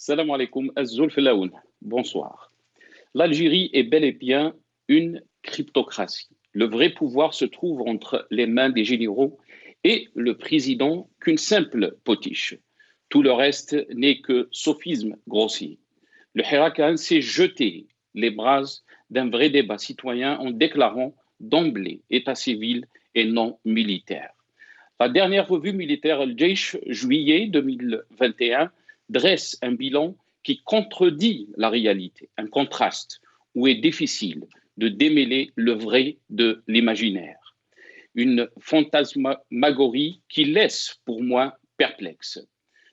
Salam alaikum, Azul Filaoun. Bonsoir. L'Algérie est bel et bien une cryptocratie. Le vrai pouvoir se trouve entre les mains des généraux et le président qu'une simple potiche. Tout le reste n'est que sophisme grossier. Le Herakan s'est jeté les bras d'un vrai débat citoyen en déclarant d'emblée état civil et non militaire. La dernière revue militaire Al-Jaish, juillet 2021, dresse un bilan qui contredit la réalité, un contraste où est difficile de démêler le vrai de l'imaginaire. Une fantasmagorie qui laisse pour moi perplexe.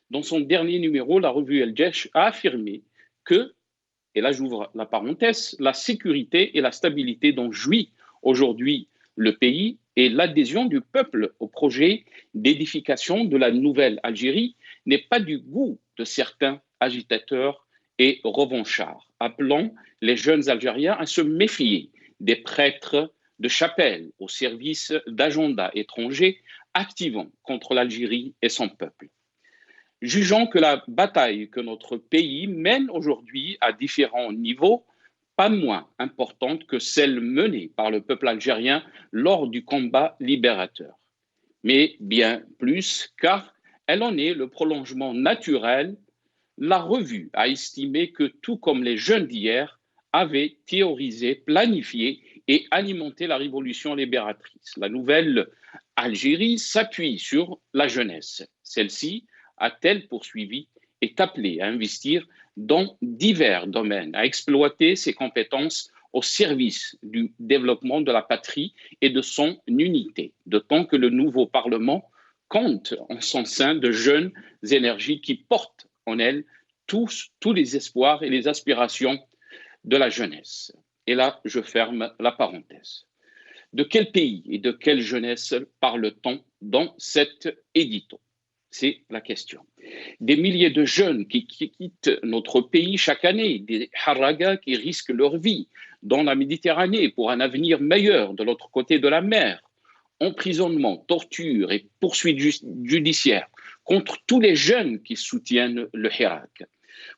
Dans son dernier numéro, la revue Al-Jaish a affirmé que, et là j'ouvre la parenthèse, la sécurité et la stabilité dont jouit aujourd'hui le pays et l'adhésion du peuple au projet d'édification de la nouvelle Algérie n'est pas du goût de certains agitateurs et revanchards, appelant les jeunes Algériens à se méfier des prêtres de chapelle au service d'agendas étrangers activant contre l'Algérie et son peuple. Jugeant que la bataille que notre pays mène aujourd'hui à différents niveaux, pas moins importante que celle menée par le peuple algérien lors du combat libérateur, mais bien plus car elle en est le prolongement naturel. La revue a estimé que tout comme les jeunes d'hier avaient théorisé, planifié et alimenté la révolution libératrice. La nouvelle Algérie s'appuie sur la jeunesse. Celle-ci a-t-elle poursuivi, est appelée à investir dans divers domaines, à exploiter ses compétences au service du développement de la patrie et de son unité, d'autant que le nouveau Parlement compte en son sein de jeunes énergies qui portent en elles tous les espoirs et les aspirations de la jeunesse. Et là, je ferme la parenthèse. De quel pays et de quelle jeunesse parle-t-on dans cet édito? C'est la question. Des milliers de jeunes qui quittent notre pays chaque année, des haragas qui risquent leur vie dans la Méditerranée pour un avenir meilleur de l'autre côté de la mer, emprisonnement, torture et poursuites judiciaires contre tous les jeunes qui soutiennent le Hirak.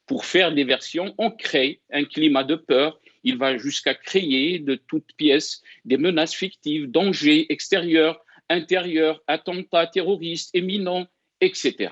Pour faire des versions, on crée un climat de peur. Il va jusqu'à créer de toutes pièces des menaces fictives, dangers extérieurs, intérieurs, attentats terroristes éminents, etc.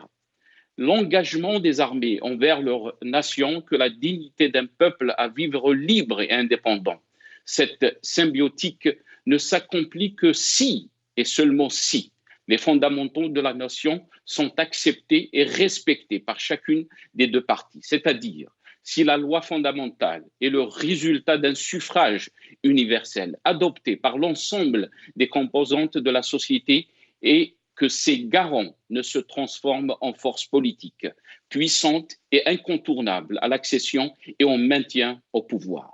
L'engagement des armées envers leur nation que la dignité d'un peuple à vivre libre et indépendant. Cette symbiotique ne s'accomplit que si, et seulement si, les fondamentaux de la nation sont acceptés et respectés par chacune des deux parties, c'est-à-dire si la loi fondamentale est le résultat d'un suffrage universel adopté par l'ensemble des composantes de la société et que ces garants ne se transforment en force politique puissante et incontournable à l'accession et au maintien au pouvoir.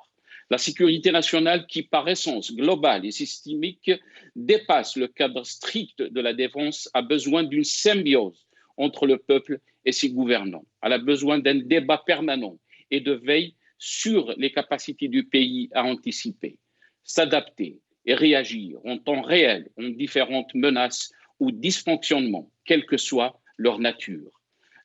La sécurité nationale, qui par essence globale et systémique dépasse le cadre strict de la défense, a besoin d'une symbiose entre le peuple et ses gouvernants. Elle a besoin d'un débat permanent et de veille sur les capacités du pays à anticiper, s'adapter et réagir en temps réel aux différentes menaces ou dysfonctionnements, quelle que soit leur nature.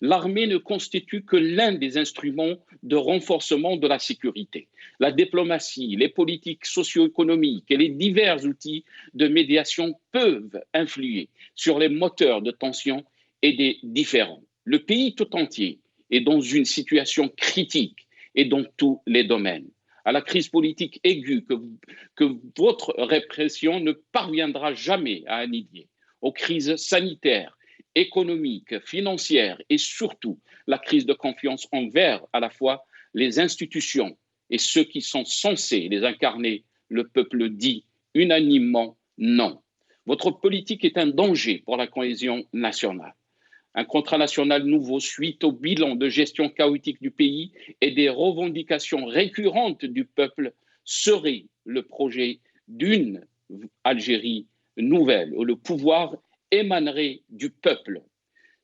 L'armée ne constitue que l'un des instruments de renforcement de la sécurité. La diplomatie, les politiques socio-économiques et les divers outils de médiation peuvent influer sur les moteurs de tension et des différends. Le pays tout entier est dans une situation critique et dans tous les domaines. À la crise politique aiguë que votre répression ne parviendra jamais à annihiler, aux crises sanitaires, économiques, financières et surtout la crise de confiance envers à la fois les institutions et ceux qui sont censés les incarner, le peuple dit unanimement non. Votre politique est un danger pour la cohésion nationale. Un contrat national nouveau suite au bilan de gestion chaotique du pays et des revendications récurrentes du peuple serait le projet d'une Algérie nouvelle où le pouvoir émanerait du peuple.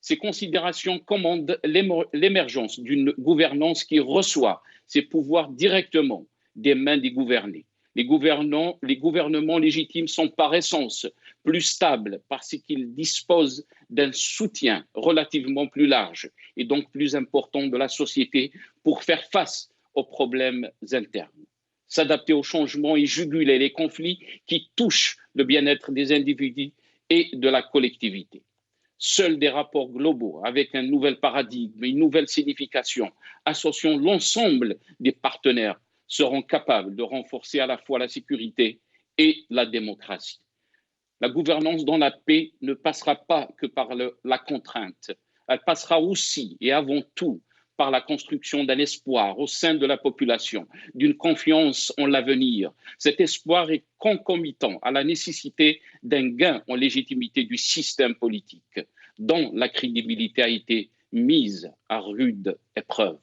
Ces considérations commandent l'émergence d'une gouvernance qui reçoit ses pouvoirs directement des mains des gouvernés. Les gouvernements légitimes sont par essence plus stables parce qu'ils disposent d'un soutien relativement plus large et donc plus important de la société pour faire face aux problèmes internes, s'adapter aux changements et juguler les conflits qui touchent le bien-être des individus et de la collectivité. Seuls des rapports globaux avec un nouvel paradigme, une nouvelle signification, associant l'ensemble des partenaires, seront capables de renforcer à la fois la sécurité et la démocratie. La gouvernance dans la paix ne passera pas que par la contrainte. Elle passera aussi et avant tout par la construction d'un espoir au sein de la population, d'une confiance en l'avenir. Cet espoir est concomitant à la nécessité d'un gain en légitimité du système politique, dont la crédibilité a été mise à rude épreuve.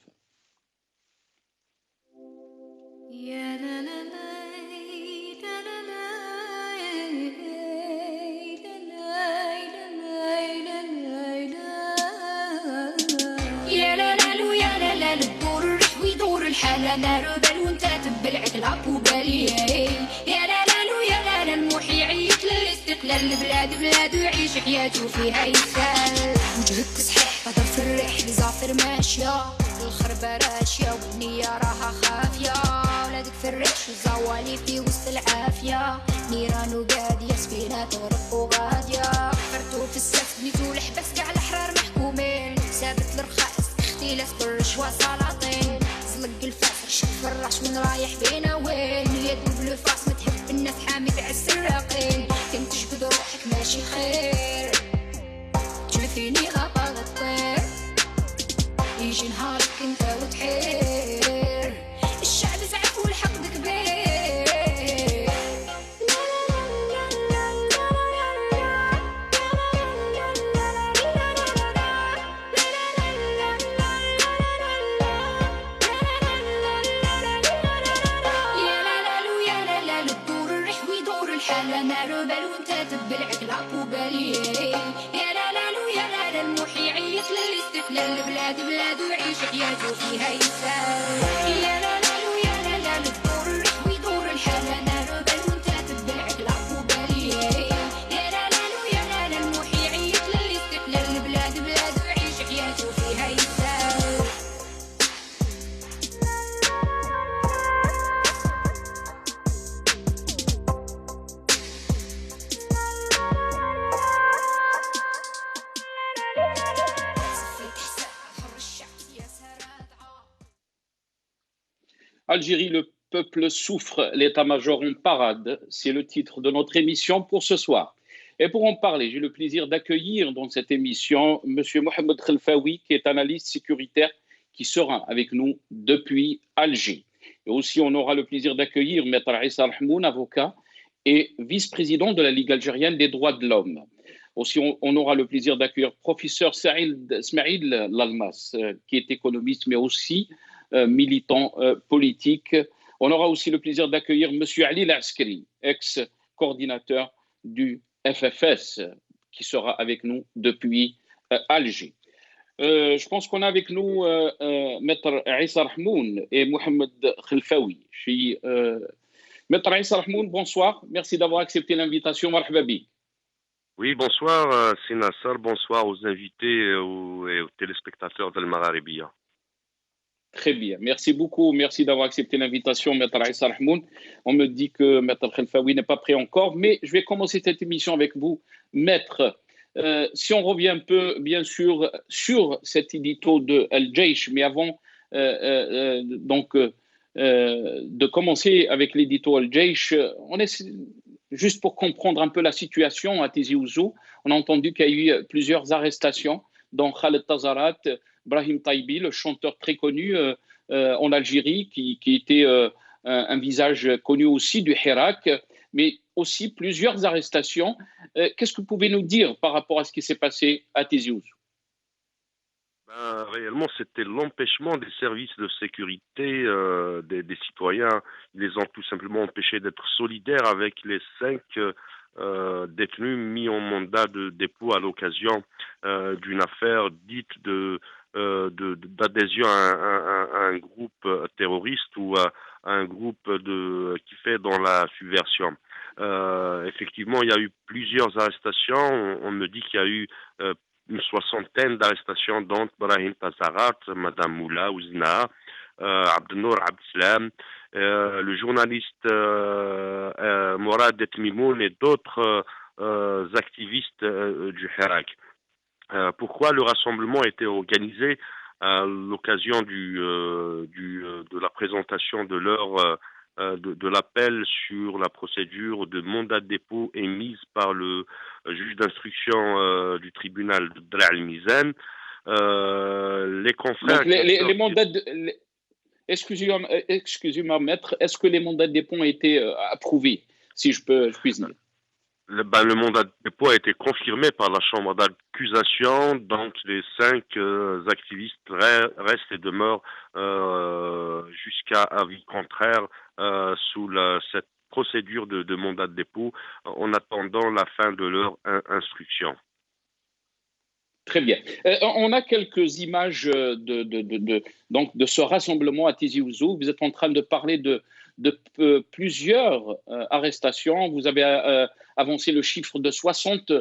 انا ربل وانت تبلع كلاب وبالي يا لا لا لو يا لا لا المحي يعيط للاستقلال البلاد بلاد ويعيش حياته فيها يسال وجهك صحيح قدر في الريح لزافر ماشيه الخربه راشيه والنيه راها خافيه ولادك في الريح وزوالي في وسط العافيه نيران وقاديه سفينه تغرق وغاديه فرتو في السف نيتو الحبس كاع الاحرار محكومين ثابت الرخاص اختلاف بالرشوه سلاطين زلق الفاس شوف الراس وين رايح بينا وين يدوب الفاس ما تحب الناس حامي في عز الراقين كنت تجبد روحك ماشي خير تشوفيني غابة غطير يجي نهارك انت وتحير الشعب زعف والحقد كبير انا ربل وانت تبلع كلاب وبالي يا لا لا لو يا لا لا المحي يعيط للاستقلال البلاد بلاد ويعيش حياته فيها يسال يا لا لا لو يا لا لا الدور الرح ويدور الحال انا ربل وانت تبلع كلاب وبالي يا لا لا لو يا لا لا المحي يعيط للاستقلال البلاد بلاد ويعيش حياته فيها يسال Algérie, le peuple souffre, l'état-major en parade. C'est le titre de notre émission pour ce soir. Et pour en parler, j'ai le plaisir d'accueillir dans cette émission M. Mohamed Khelfaoui, qui est analyste sécuritaire, qui sera avec nous depuis Alger. Et aussi, on aura le plaisir d'accueillir Maître Issa Rahmoun, avocat et vice-président de la Ligue algérienne des droits de l'homme. Aussi, on aura le plaisir d'accueillir professeur Smaïl Lalmas, qui est économiste, mais aussi militant politique. On aura aussi le plaisir d'accueillir M. Ali Laskari, ex-coordinateur du FFS, qui sera avec nous depuis Alger. Je pense qu'on a avec nous Maître Issa Rahmoun et Mohamed Khelfaoui. Maître Issa Rahmoun, bonsoir. Merci d'avoir accepté l'invitation. Marhaba bik. Oui, bonsoir Sinassar, bonsoir aux invités et aux téléspectateurs d'Al Magharibiya. Très bien, merci beaucoup, merci d'avoir accepté l'invitation, Maître Issa Rahmoun. On me dit que Maître Khelfaoui n'est pas prêt encore, mais je vais commencer cette émission avec vous, Maître. Si on revient un peu, bien sûr, sur cet édito de Al-Jaish, mais avant de commencer avec l'édito Al-Jaish, juste pour comprendre un peu la situation à Tizi Ouzou, on a entendu qu'il y a eu plusieurs arrestations, dont Khaled Tazarat, Brahim Taibi, le chanteur très connu en Algérie, qui était un visage connu aussi du Hirak, mais aussi plusieurs arrestations. Qu'est-ce que vous pouvez nous dire par rapport à ce qui s'est passé à Tizi Ouzou? Réellement, c'était l'empêchement des services de sécurité des citoyens. Ils les ont tout simplement empêchés d'être solidaires avec les 5 détenus mis en mandat de dépôt à l'occasion d'une affaire dite d'adhésion à un groupe terroriste ou à un groupe qui fait dans la subversion. Effectivement, il y a eu plusieurs arrestations. On me dit qu'il y a eu une soixantaine d'arrestations, dont Brahim Tazarat, Madame Moula Ouzna, Abdenour Abdeslam, le journaliste Mourad Etmimoun et d'autres activistes du Hirak. Pourquoi le rassemblement a été organisé à l'occasion de la présentation de l'appel sur la procédure de mandat de dépôt émise par le juge d'instruction du tribunal de Dra al-Mizan. Les confrères... Donc, les mandats excusez-moi, maître, est-ce que les mandats de dépôt ont été approuvés, si je puis dire? Le mandat de dépôt a été confirmé par la chambre d'accusation, donc les 5 activistes restent et demeurent jusqu'à avis contraire sous cette procédure de mandat de dépôt en attendant la fin de leur instruction. Très bien. On a quelques images donc de ce rassemblement à Tizi Ouzou. Vous êtes en train de parler de plusieurs arrestations. Vous avez avancé le chiffre de 60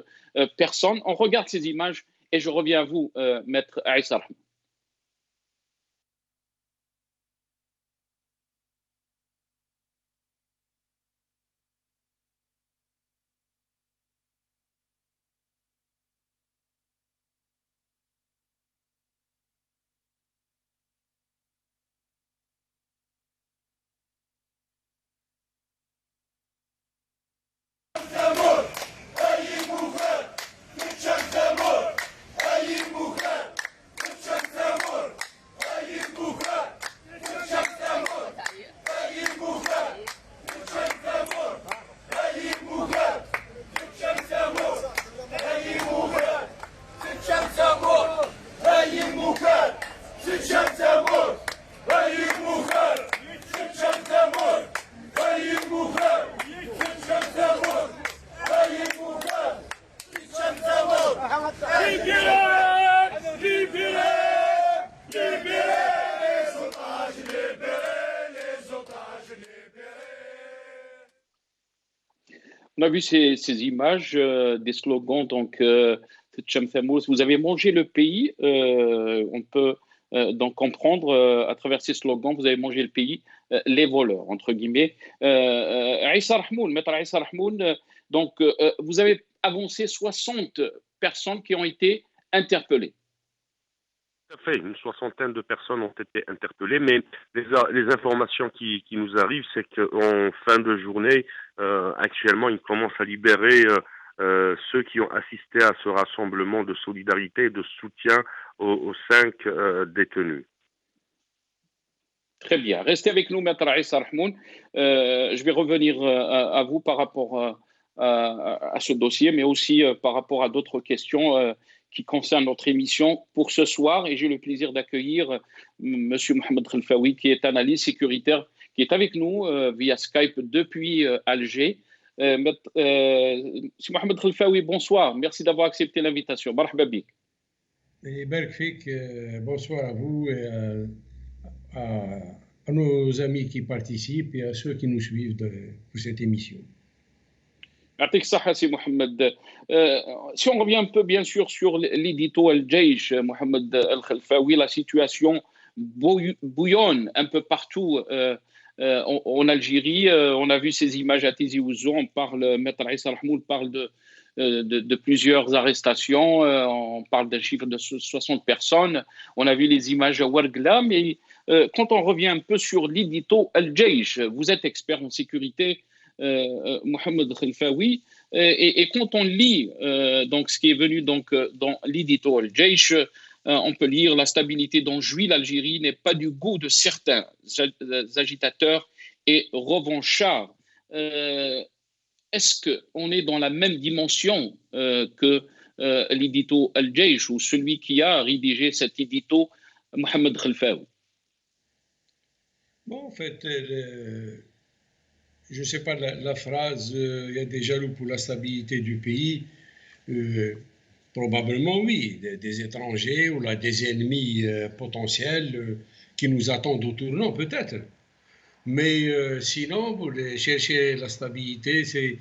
personnes. On regarde ces images et je reviens à vous, Maître Aïssa Rahmoun. On a vu ces images, des slogans, donc vous avez mangé le pays. On peut donc comprendre à travers ces slogans, vous avez mangé le pays, les voleurs, entre guillemets. Aïssa Rahmoun, Maître Aïssa Rahmoun, donc vous avez avancé 60 personnes qui ont été interpellées. Tout à fait, une soixantaine de personnes ont été interpellées, mais les informations qui nous arrivent, c'est qu'en fin de journée, actuellement, ils commencent à libérer ceux qui ont assisté à ce rassemblement de solidarité et de soutien aux 5 détenus. Très bien. Restez avec nous, Maître Aïssa Rahmoun. Je vais revenir à vous par rapport à ce dossier, mais aussi par rapport à d'autres questions qui concerne notre émission pour ce soir. Et j'ai le plaisir d'accueillir M. Mohamed Khelfaoui, qui est analyste sécuritaire, qui est avec nous via Skype depuis Alger. M. Mohamed Khelfaoui, bonsoir. Merci d'avoir accepté l'invitation. Marhaba bik. Bonsoir à vous et à nos amis qui participent et à ceux qui nous suivent pour cette émission. Si on revient un peu bien sûr sur l'édito Al-Jaish, Mohamed Al-Khelfaoui, la situation bouillonne un peu partout en Algérie. On a vu ces images à Tizi Ouzou, Maître Aïssa Rahmoun parle de plusieurs arrestations, on parle d'un chiffre de 60 personnes. On a vu les images à Ouargla, mais quand on revient un peu sur l'édito Al-Jaish, vous êtes expert en sécurité, Mohamed Khelfaoui, et quand on lit donc ce qui est venu donc dans l'édito Al-Jaish, on peut lire: la stabilité dont jouit l'Algérie n'est pas du goût de certains agitateurs et revanchards. Est-ce qu'on est dans la même dimension que l'édito Al-Jaish ou celui qui a rédigé cet édito, Mohamed Khelfaoui? Bon, en fait, je ne sais pas, la phrase il y a des jaloux pour la stabilité du pays. Probablement oui, des étrangers ou là, des ennemis potentiels qui nous attendent au tournant, peut-être. Mais sinon, pour chercher la stabilité, c'est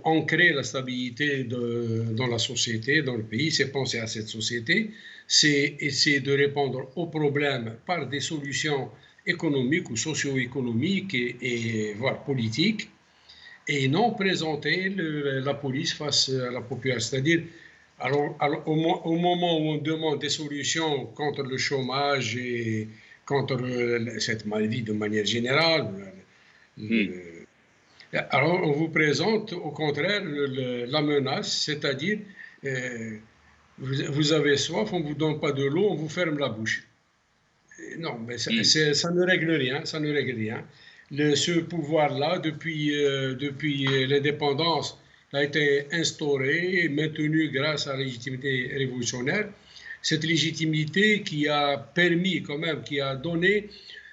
ancrer la stabilité dans la société, dans le pays, c'est penser à cette société, c'est essayer de répondre aux problèmes par des solutions économiques ou socio-économiques et voire politiques, et non présenter la police face à la population. C'est-à-dire, alors, au moment où on demande des solutions contre le chômage et contre cette maladie de manière générale, alors on vous présente au contraire la menace, c'est-à-dire vous avez soif, on ne vous donne pas de l'eau, on vous ferme la bouche. Non, mais ça ne règle rien, ça ne règle rien. Ce pouvoir-là, depuis l'indépendance, a été instauré et maintenu grâce à la légitimité révolutionnaire. Cette légitimité qui a permis quand même, qui a donné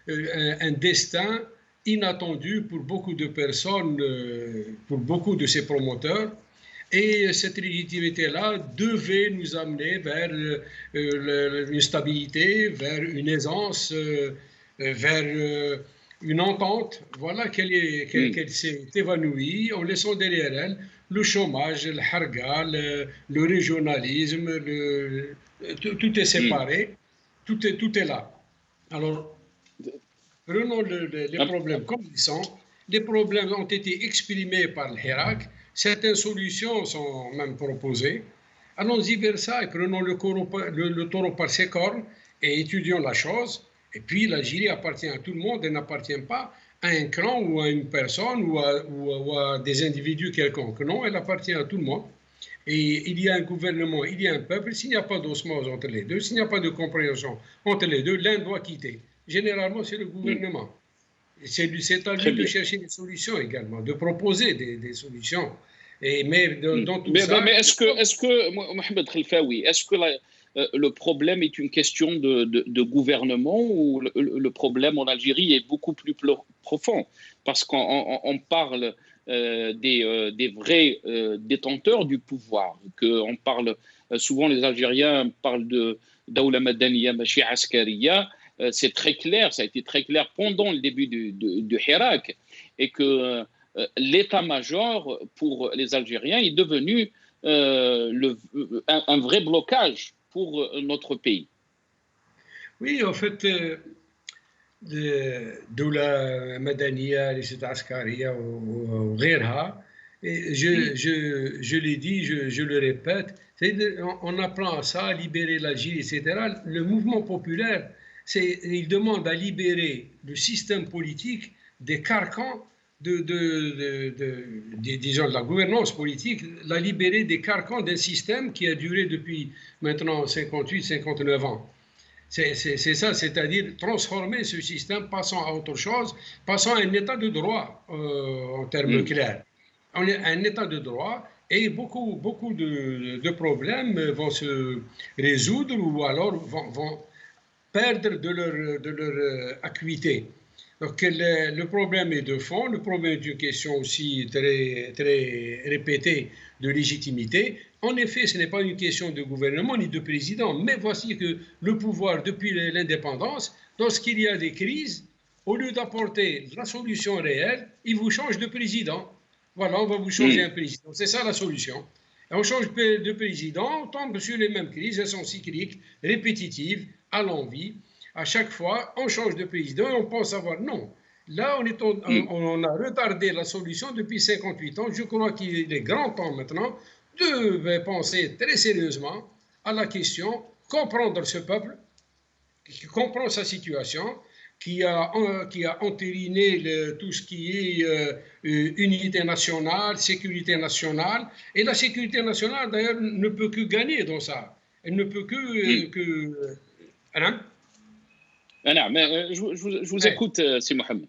un destin inattendu pour beaucoup de personnes, pour beaucoup de ses promoteurs. Et cette légitimité-là devait nous amener vers une stabilité, vers une aisance, vers une entente. Voilà qu'elle s'est évanouie en laissant derrière elle le chômage, le harga, le régionalisme, tout est séparé, tout est là. Alors, prenons les problèmes comme ils sont. Les problèmes ont été exprimés par le Hirak. Certaines solutions sont même proposées. Allons-y vers ça et prenons le taureau par ses cornes et étudions la chose. Et puis l'Algérie appartient à tout le monde, elle n'appartient pas à un clan ou à une personne ou à des individus quelconques. Non, elle appartient à tout le monde. Et il y a un gouvernement, il y a un peuple. S'il n'y a pas d'osmose entre les deux, s'il n'y a pas de compréhension entre les deux, l'un doit quitter. Généralement, c'est le gouvernement. C'est à lui de chercher des solutions également, de proposer des solutions. Mais est-ce que Mohamed Khelfaoui, est-ce que le problème est une question de gouvernement ou le problème en Algérie est beaucoup plus profond? Parce qu'on parle des vrais détenteurs du pouvoir. On parle, souvent les Algériens parlent de Daoula Madaniya Machi Askariya. C'est très clair, ça a été très clair pendant le début de Hirak, et que l'état-major pour les Algériens est devenu un vrai blocage pour notre pays. Oui, en fait, Daoula Madaniya, les Askariya ou Gherha, je l'ai dit, je le répète, on apprend à ça, à libérer l'Algérie, etc. Le mouvement populaire, il demande à libérer le système politique des carcans disons, de la gouvernance politique, la libérer des carcans d'un système qui a duré depuis maintenant 58-59 ans. C'est ça, c'est-à-dire transformer ce système, passant à autre chose, passant à un état de droit en termes clairs. On est à un état de droit et beaucoup de problèmes vont se résoudre ou alors vont perdre de leur acuité. Donc le problème est de fond, le problème est une question aussi très, très répétée de légitimité. En effet, ce n'est pas une question de gouvernement ni de président, mais voici que le pouvoir, depuis l'indépendance, lorsqu'il y a des crises, au lieu d'apporter la solution réelle, il vous change de président. Voilà, on va vous changer un président. C'est ça la solution. Et on change de président, on tombe sur les mêmes crises, elles sont cycliques, répétitives, à l'envi. À chaque fois, on change de président et on pense avoir non. Là, on a retardé la solution depuis 58 ans. Je crois qu'il est grand temps maintenant de penser très sérieusement à la question, comprendre ce peuple, qui comprend sa situation, qui a entériné tout ce qui est unité nationale, sécurité nationale. Et la sécurité nationale, d'ailleurs, ne peut que gagner dans ça. Elle ne peut que je vous écoute, Si Mohamed.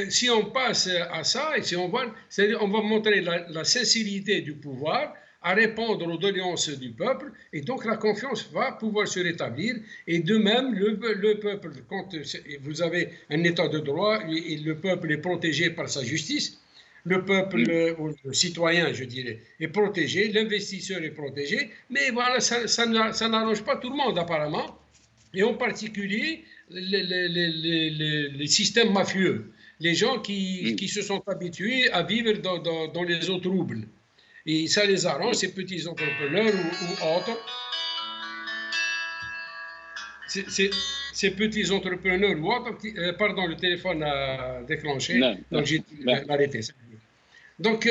Si on passe à ça, et si on va montrer la sincérité du pouvoir à répondre aux doléances du peuple, et donc la confiance va pouvoir se rétablir. Et de même, le peuple, quand vous avez un état de droit, et le peuple est protégé par sa justice, le peuple, le citoyen, je dirais, est protégé, l'investisseur est protégé, mais voilà, ça n'arrange pas tout le monde apparemment, et en particulier les systèmes mafieux, les gens qui se sont habitués à vivre dans les eaux troubles. Et ça les arrange, ces petits entrepreneurs ou autres. Ces petits entrepreneurs ou autres, pardon, le téléphone a déclenché, donc j'ai arrêté. Donc,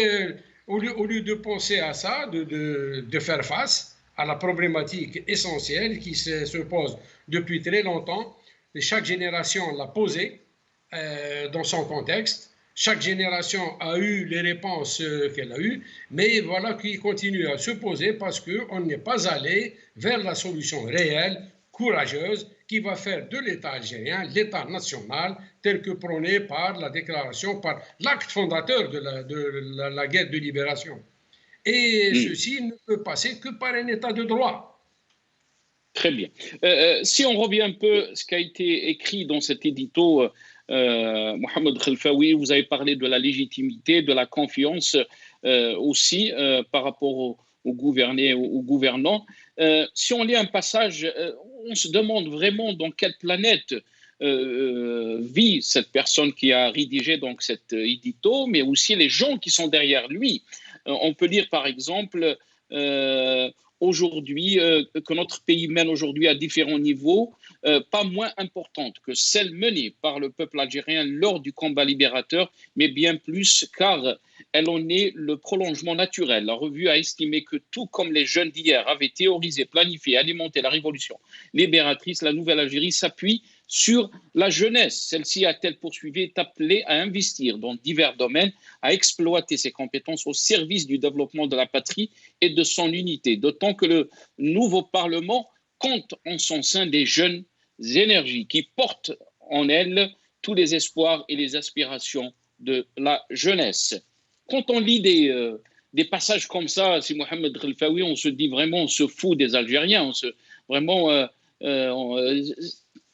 au lieu de penser à ça, de faire face à la problématique essentielle qui se pose depuis très longtemps, et chaque génération l'a posée dans son contexte. Chaque génération a eu les réponses qu'elle a eues, mais voilà qui continue à se poser parce qu'on n'est pas allé vers la solution réelle, courageuse, qui va faire de l'État algérien l'État national tel que prôné par la déclaration, par l'acte fondateur de la guerre de libération. Et ceci ne peut passer que par un État de droit. Très bien. Si on revient un peu à ce qui a été écrit dans cet édito, Mohamed Khelfaoui, vous avez parlé de la légitimité, de la confiance aussi par rapport aux gouvernés, aux gouvernants. Si on lit un passage, on se demande vraiment dans quelle planète vit cette personne qui a rédigé donc cet édito, mais aussi les gens qui sont derrière lui. On peut dire par exemple aujourd'hui que notre pays mène aujourd'hui à différents niveaux, pas moins importantes que celles menées par le peuple algérien lors du combat libérateur, mais bien plus car elle en est le prolongement naturel. La revue a estimé que tout comme les jeunes d'hier avaient théorisé, planifié, alimenté la révolution libératrice, la nouvelle Algérie s'appuie sur la jeunesse. Celle-ci, a-t-elle poursuivi, est appelée à investir dans divers domaines, à exploiter ses compétences au service du développement de la patrie et de son unité, d'autant que le nouveau Parlement compte en son sein des jeunes énergies qui portent en elles tous les espoirs et les aspirations de la jeunesse. Quand on lit des passages comme ça, si Mohamed Khelfaoui, on se dit vraiment, on se fout des Algériens,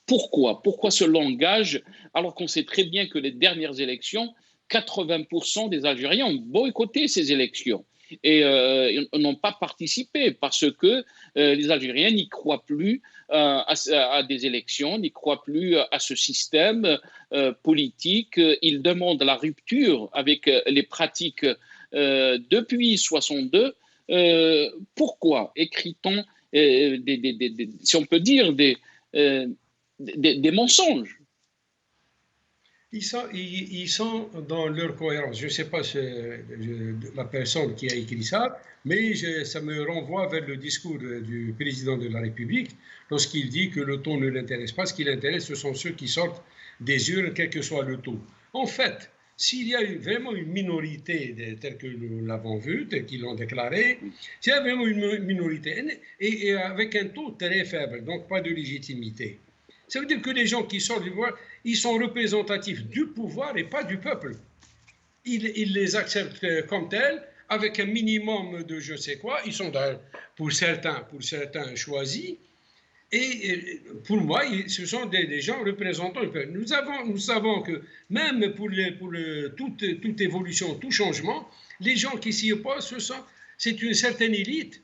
Pourquoi ce langage, alors qu'on sait très bien que les dernières élections, 80% des Algériens ont boycotté ces élections et n'ont pas participé parce que les Algériens n'y croient plus à des élections, n'y croient plus à ce système politique. Ils demandent la rupture avec les pratiques depuis 62. Pourquoi écrit-on, si on peut dire, des mensonges? Ils sont dans leur cohérence. Je ne sais pas la personne qui a écrit ça, mais ça me renvoie vers le discours du président de la République lorsqu'il dit que le taux ne l'intéresse pas. Ce qui l'intéresse, ce sont ceux qui sortent des urnes, quel que soit le taux. En fait, s'il y a vraiment une minorité, telle que nous l'avons vu, telle qu'ils l'ont déclaré, s'il y a vraiment une minorité, et avec un taux très faible, donc pas de légitimité, ça veut dire que les gens qui sortent du pouvoir, ils sont représentatifs du pouvoir et pas du peuple. Ils les acceptent comme tels, avec un minimum de je sais quoi. Ils sont pour certains choisis. Et pour moi, ce sont des gens représentants du peuple. Nous savons que même pour toute évolution, tout changement, les gens qui s'y opposent, c'est une certaine élite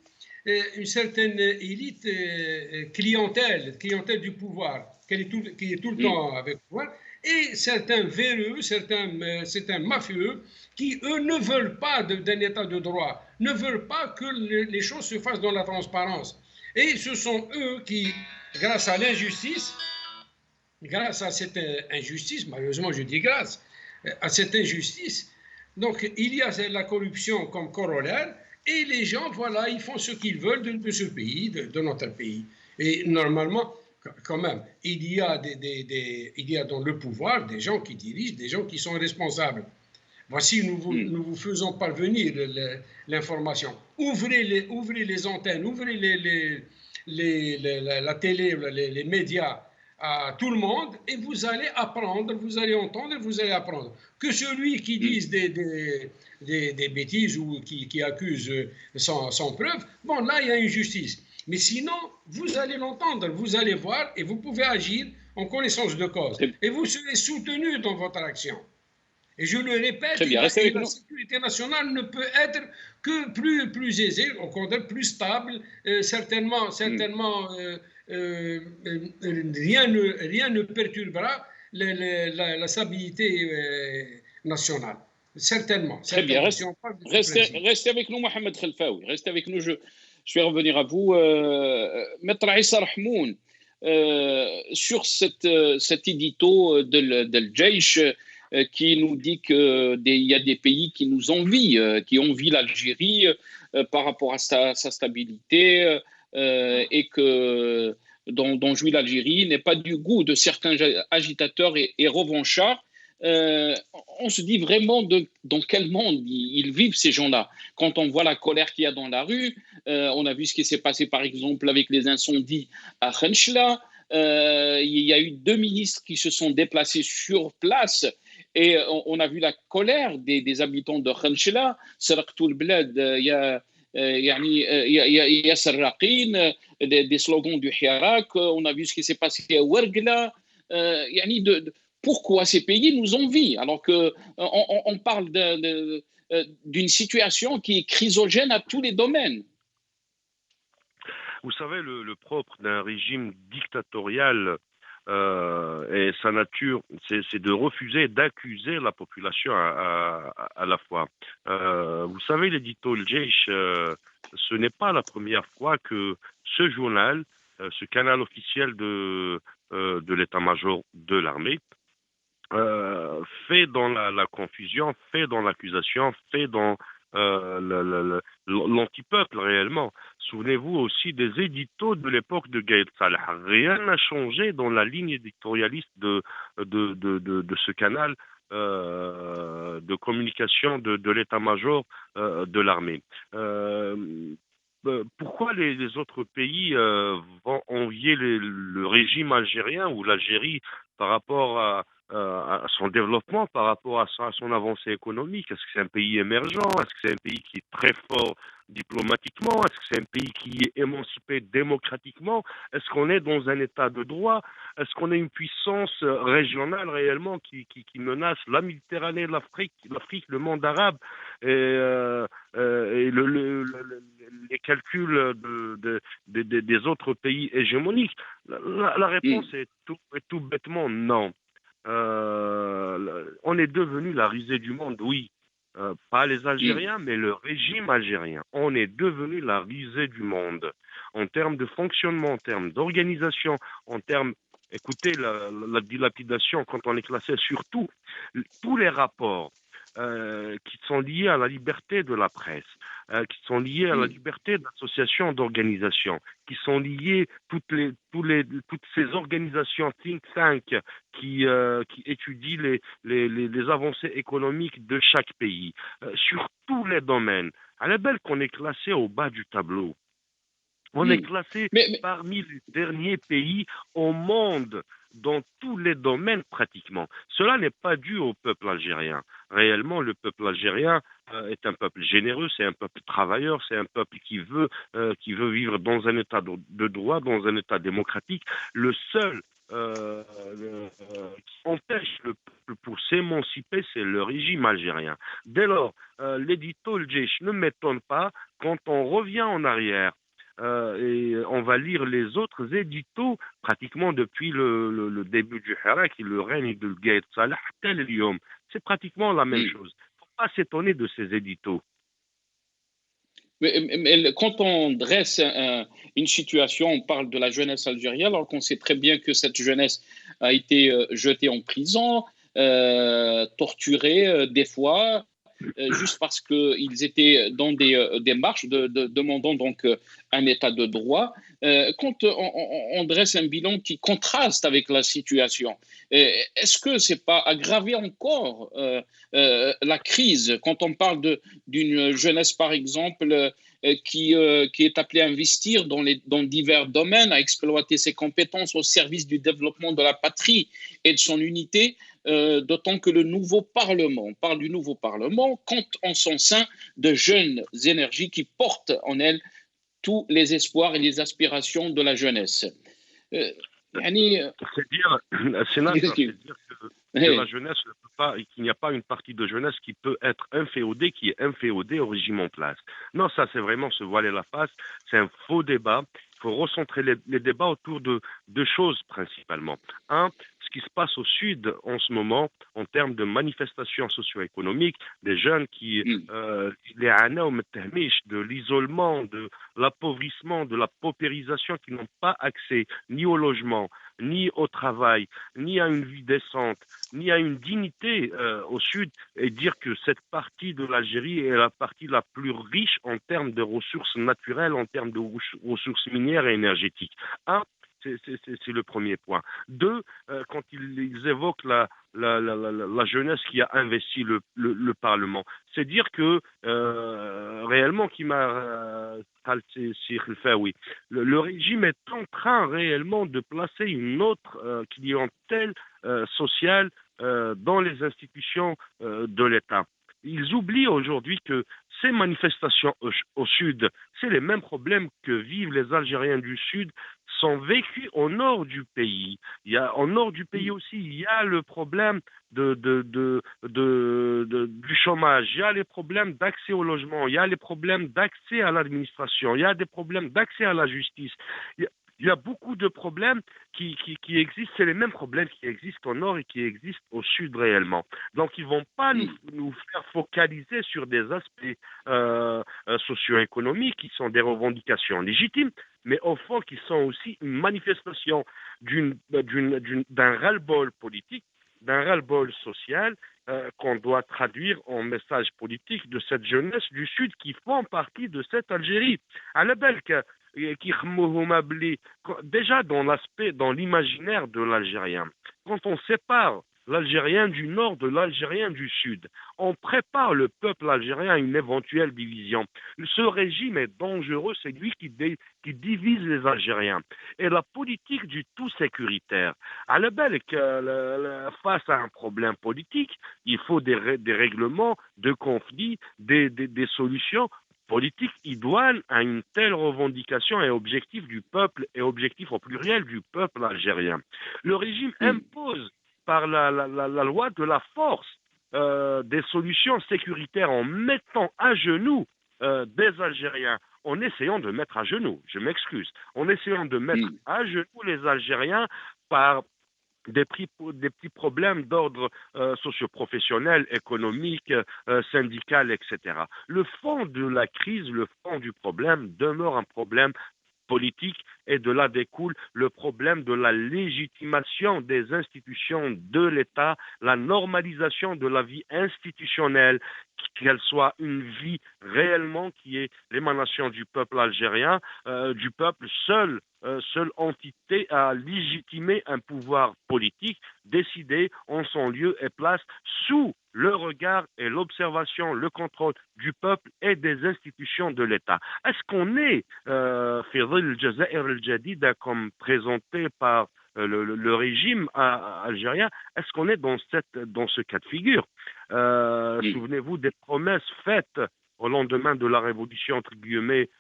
clientèle du pouvoir, qui est tout le temps avec le pouvoir, et certains véreux, certains mafieux, qui, eux, ne veulent pas d'un état de droit, ne veulent pas que les choses se fassent dans la transparence. Et ce sont eux qui, grâce à l'injustice, grâce à cette injustice, malheureusement je dis grâce à cette injustice, donc il y a la corruption comme corollaire, et les gens, voilà, ils font ce qu'ils veulent de ce pays, de notre pays. Et normalement, quand même, il y a dans le pouvoir des gens qui dirigent, des gens qui sont responsables. Voici, nous vous faisons parvenir l'information. Ouvrez les antennes, ouvrez la télé, les médias à tout le monde et vous allez apprendre, vous allez entendre, vous allez apprendre. Que celui qui dise des bêtises ou qui accuse sans preuve, bon, là, il y a une justice. Mais sinon, vous allez l'entendre, vous allez voir et vous pouvez agir en connaissance de cause. Et vous serez soutenu dans votre action. Et je le répète, la sécurité nationale ne peut être que plus aisée, au contraire plus stable, certainement rien ne perturbera la stabilité nationale. Certainement. Très bien. Restez avec nous, Mohamed Khelfaoui. Restez avec nous. Je vais revenir à vous. Maître Issa Rahmoun, sur cet édito de l'Jaish qui nous dit qu'il y a des pays qui nous envient, qui envient l'Algérie par rapport à sa stabilité et que dont jouit l'Algérie n'est pas du goût de certains agitateurs et revanchards. On se dit vraiment dans quel monde ils vivent, ces gens-là. Quand on voit la colère qu'il y a dans la rue, on a vu ce qui s'est passé par exemple avec les incendies à Khenchela. Il y a eu 2 ministres qui se sont déplacés sur place et on a vu la colère des habitants de Khenchela. سرقتوا البلاد يا سراقين, des slogans du Hirak. On a vu ce qui s'est passé à Ouargla. Pourquoi ces pays nous envient alors qu'on parle d'une situation qui est chrysogène à tous les domaines? Vous savez, le propre d'un régime dictatorial et sa nature, c'est de refuser d'accuser la population à la fois. Vous savez, l'édito El Jaish, ce n'est pas la première fois que ce journal, ce canal officiel de l'état-major de l'armée, fait dans la confusion, fait dans l'accusation, fait dans l'anti-peuple réellement. Souvenez-vous aussi des éditos de l'époque de Gaïd Salah. Rien n'a changé dans la ligne éditorialiste de ce canal de communication de l'état-major de l'armée. Pourquoi les autres pays vont envier le régime algérien ou l'Algérie par rapport à son développement, par rapport à son avancée économique? Est-ce que c'est un pays émergent? Est-ce que c'est un pays qui est très fort diplomatiquement? Est-ce que c'est un pays qui est émancipé démocratiquement? Est-ce qu'on est dans un état de droit? Est-ce qu'on a une puissance régionale réellement qui menace la Méditerranée, l'Afrique, le monde arabe et les calculs des autres pays hégémoniques? La réponse est tout bêtement non. On est devenu la risée du monde, oui. Pas les Algériens, mais le régime algérien. On est devenu la risée du monde. En termes de fonctionnement, en termes d'organisation, en termes... Écoutez, la dilapidation, quand on est classé sur tous les rapports qui sont liés à la liberté de la presse, qui sont liés à la liberté d'association, d'organisation, qui sont liés toutes ces organisations think tank qui étudient les avancées économiques de chaque pays, sur tous les domaines. À la belle qu'on est classé au bas du tableau. On est classé parmi les derniers pays au monde dans tous les domaines pratiquement. Cela n'est pas dû au peuple algérien. Réellement, le peuple algérien est un peuple généreux, c'est un peuple travailleur, c'est un peuple qui veut vivre dans un état de droit, dans un état démocratique. Le seul qui empêche le peuple pour s'émanciper, c'est le régime algérien. Dès lors, l'édito El Jaish ne m'étonne pas quand on revient en arrière. Et on va lire les autres éditos pratiquement depuis le début du Hirak et le règne de Gaïd Salah. C'est pratiquement la même chose. Il ne faut pas s'étonner de ces éditos. Mais quand on dresse une situation, on parle de la jeunesse algérienne, alors qu'on sait très bien que cette jeunesse a été jetée en prison, torturée des fois, juste parce qu'ils étaient dans des marches demandant donc un état de droit. Quand on dresse un bilan qui contraste avec la situation, est-ce que ce n'est pas aggraver encore la crise quand on parle d'une jeunesse, par exemple, qui est appelé à investir dans divers domaines, à exploiter ses compétences au service du développement de la patrie et de son unité, d'autant que le nouveau Parlement, on parle du nouveau Parlement, compte en son sein de jeunes énergies qui portent en elles tous les espoirs et les aspirations de la jeunesse. C'est dire, sénateur, c'est dire que la jeunesse ne peut pas, qu'il n'y a pas une partie de jeunesse qui peut être inféodée, qui est inféodée au régime en place. Non, ça c'est vraiment se voiler la face, c'est un faux débat. Il faut recentrer les débats autour de deux choses principalement. Un, ce qui se passe au Sud en ce moment en termes de manifestations socio-économiques, des jeunes qui, de l'isolement, de l'appauvrissement, de la paupérisation, qui n'ont pas accès ni au logement, ni au travail, ni à une vie décente, ni à une dignité au Sud, et dire que cette partie de l'Algérie est la partie la plus riche en termes de ressources naturelles, en termes de ressources minières et énergétiques. Un, c'est le premier point. Deux, quand ils évoquent la jeunesse qui a investi le Parlement, c'est dire que réellement, le régime est en train réellement de placer une autre clientèle sociale dans les institutions de l'État. Ils oublient aujourd'hui que ces manifestations au Sud, c'est les mêmes problèmes que vivent les Algériens du Sud, sont vécus au nord du pays. Au nord du pays aussi, il y a le problème du chômage, il y a les problèmes d'accès au logement, il y a les problèmes d'accès à l'administration, il y a des problèmes d'accès à la justice. Il y a beaucoup de problèmes qui existent, c'est les mêmes problèmes qui existent au nord et qui existent au sud réellement. Donc, ils ne vont pas nous faire focaliser sur des aspects socio-économiques qui sont des revendications légitimes, mais au fond qui sont aussi une manifestation d'un ras-le-bol politique, d'un ras-le-bol social qu'on doit traduire en message politique de cette jeunesse du Sud qui font partie de cette Algérie. À la belle déjà dans l'imaginaire de l'Algérien, quand on sépare l'Algérien du Nord de l'Algérien du Sud, on prépare le peuple algérien à une éventuelle division. Ce régime est dangereux, c'est lui qui divise les Algériens. Et la politique du tout sécuritaire, à la belle face à un problème politique, il faut des règlements de conflits, des solutions politique idoine à une telle revendication et objectif du peuple, et objectif au pluriel du peuple algérien. Le régime impose par la loi de la force des solutions sécuritaires en mettant à genoux des Algériens, en essayant de mettre à genoux, je m'excuse, en essayant de mettre à genoux les Algériens par des petits problèmes d'ordre socio-professionnel, économique, syndical, etc. Le fond de la crise, le fond du problème demeure un problème politique et de là découle le problème de la légitimation des institutions de l'État, la normalisation de la vie institutionnelle, qu'elle soit une vie réellement qui est l'émanation du peuple algérien, du peuple seule entité à légitimer un pouvoir politique décidé en son lieu et place sous le regard et l'observation, le contrôle du peuple et des institutions de l'État. Est-ce qu'on est Fidel Jazair al-Jadida comme présenté par le régime algérien, est-ce qu'on est dans ce cas de figure? Souvenez-vous des promesses faites au lendemain de la révolution, entre guillemets,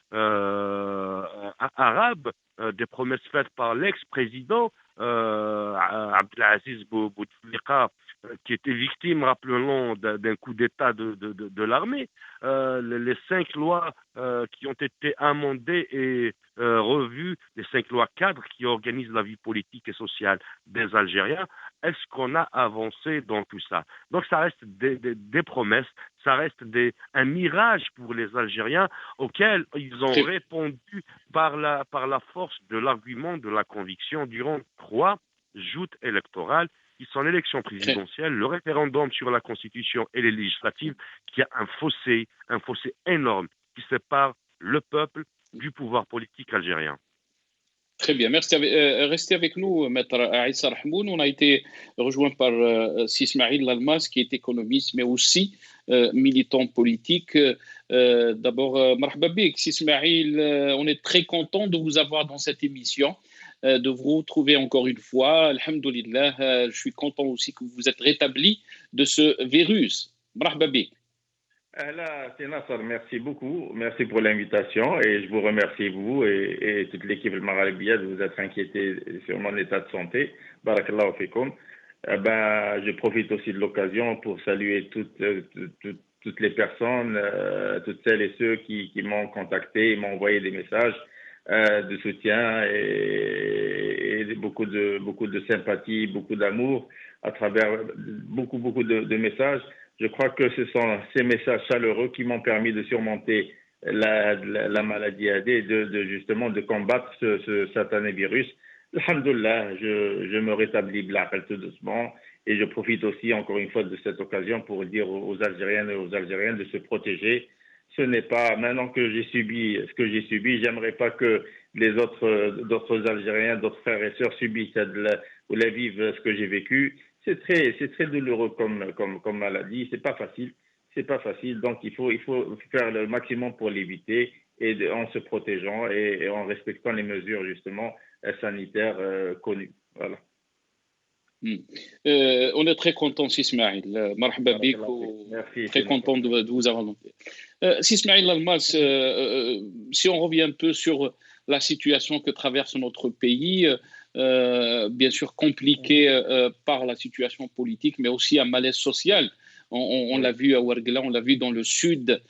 arabe, des promesses faites par l'ex-président Abdelaziz Bouteflika, qui était victime, rappelons, d'un coup d'État de l'armée. Les 5 lois qui ont été amendées et revues, les 5 lois cadres qui organisent la vie politique et sociale des Algériens, est-ce qu'on a avancé dans tout ça? Donc ça reste des promesses, ça reste un mirage pour les Algériens auxquels ils ont répondu par la force de l'argument, de la conviction durant 3 joutes électorales qui sont l'élection présidentielle, le référendum sur la Constitution et les législatives, qui a un fossé énorme qui sépare le peuple du pouvoir politique algérien. Très bien, merci. Restez avec nous, Maître Aïssa Rahmoun. On a été rejoint par Si Ismail Lalmas, qui est économiste, mais aussi militant politique. D'abord, marhaba bik, Si Ismail, on est très content de vous avoir dans cette émission, de vous retrouver encore une fois. Alhamdulillah, je suis content aussi que vous êtes rétabli de ce virus. Marhaba bik. Là, c'est Nasser, merci beaucoup. Merci pour l'invitation et je vous remercie, vous et toute l'équipe Al-Maghribia, de vous être inquiété sur mon état de santé. Barakallahu fikoum. Je profite aussi de l'occasion pour saluer toutes les personnes, toutes celles et ceux qui m'ont contacté et m'ont envoyé des messages de soutien et beaucoup de sympathie, beaucoup d'amour à travers beaucoup de messages. Je crois que ce sont ces messages chaleureux qui m'ont permis de surmonter la maladie AD et justement de combattre ce satané virus. Alhamdulillah, je me rétablis tout doucement et je profite aussi encore une fois de cette occasion pour dire aux Algériennes et aux Algériens de se protéger. Ce n'est pas, maintenant que j'ai subi ce que j'ai subi, j'aimerais pas que d'autres Algériens, d'autres frères et sœurs subissent ou la vivent ce que j'ai vécu. C'est très douloureux comme maladie. C'est pas facile. Donc il faut faire le maximum pour l'éviter en se protégeant et en respectant les mesures justement sanitaires connues. Voilà. On est très content, Si Ismail. Marhaba bik. Merci. Très content de vous avoir rencontré. Si Ismail Almas, si on revient un peu sur la situation que traverse notre pays, bien sûr compliquée par la situation politique, mais aussi un malaise social. On l'a vu à Ouargla, on l'a vu dans le sud,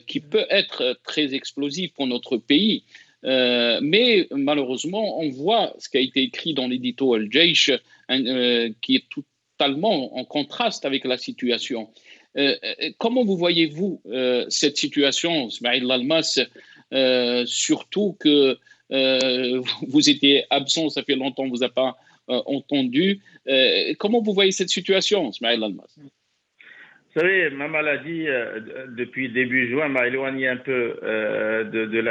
qui peut être très explosif pour notre pays. Mais malheureusement, on voit ce qui a été écrit dans l'édito Al-Jaish, qui est totalement en contraste avec la situation. Comment vous voyez-vous cette situation, Ismail Almas, surtout que vous étiez absent, ça fait longtemps, on ne vous a pas entendu. Comment vous voyez cette situation, Ismail Almas? Vous savez, ma maladie, depuis début juin, m'a éloigné un peu de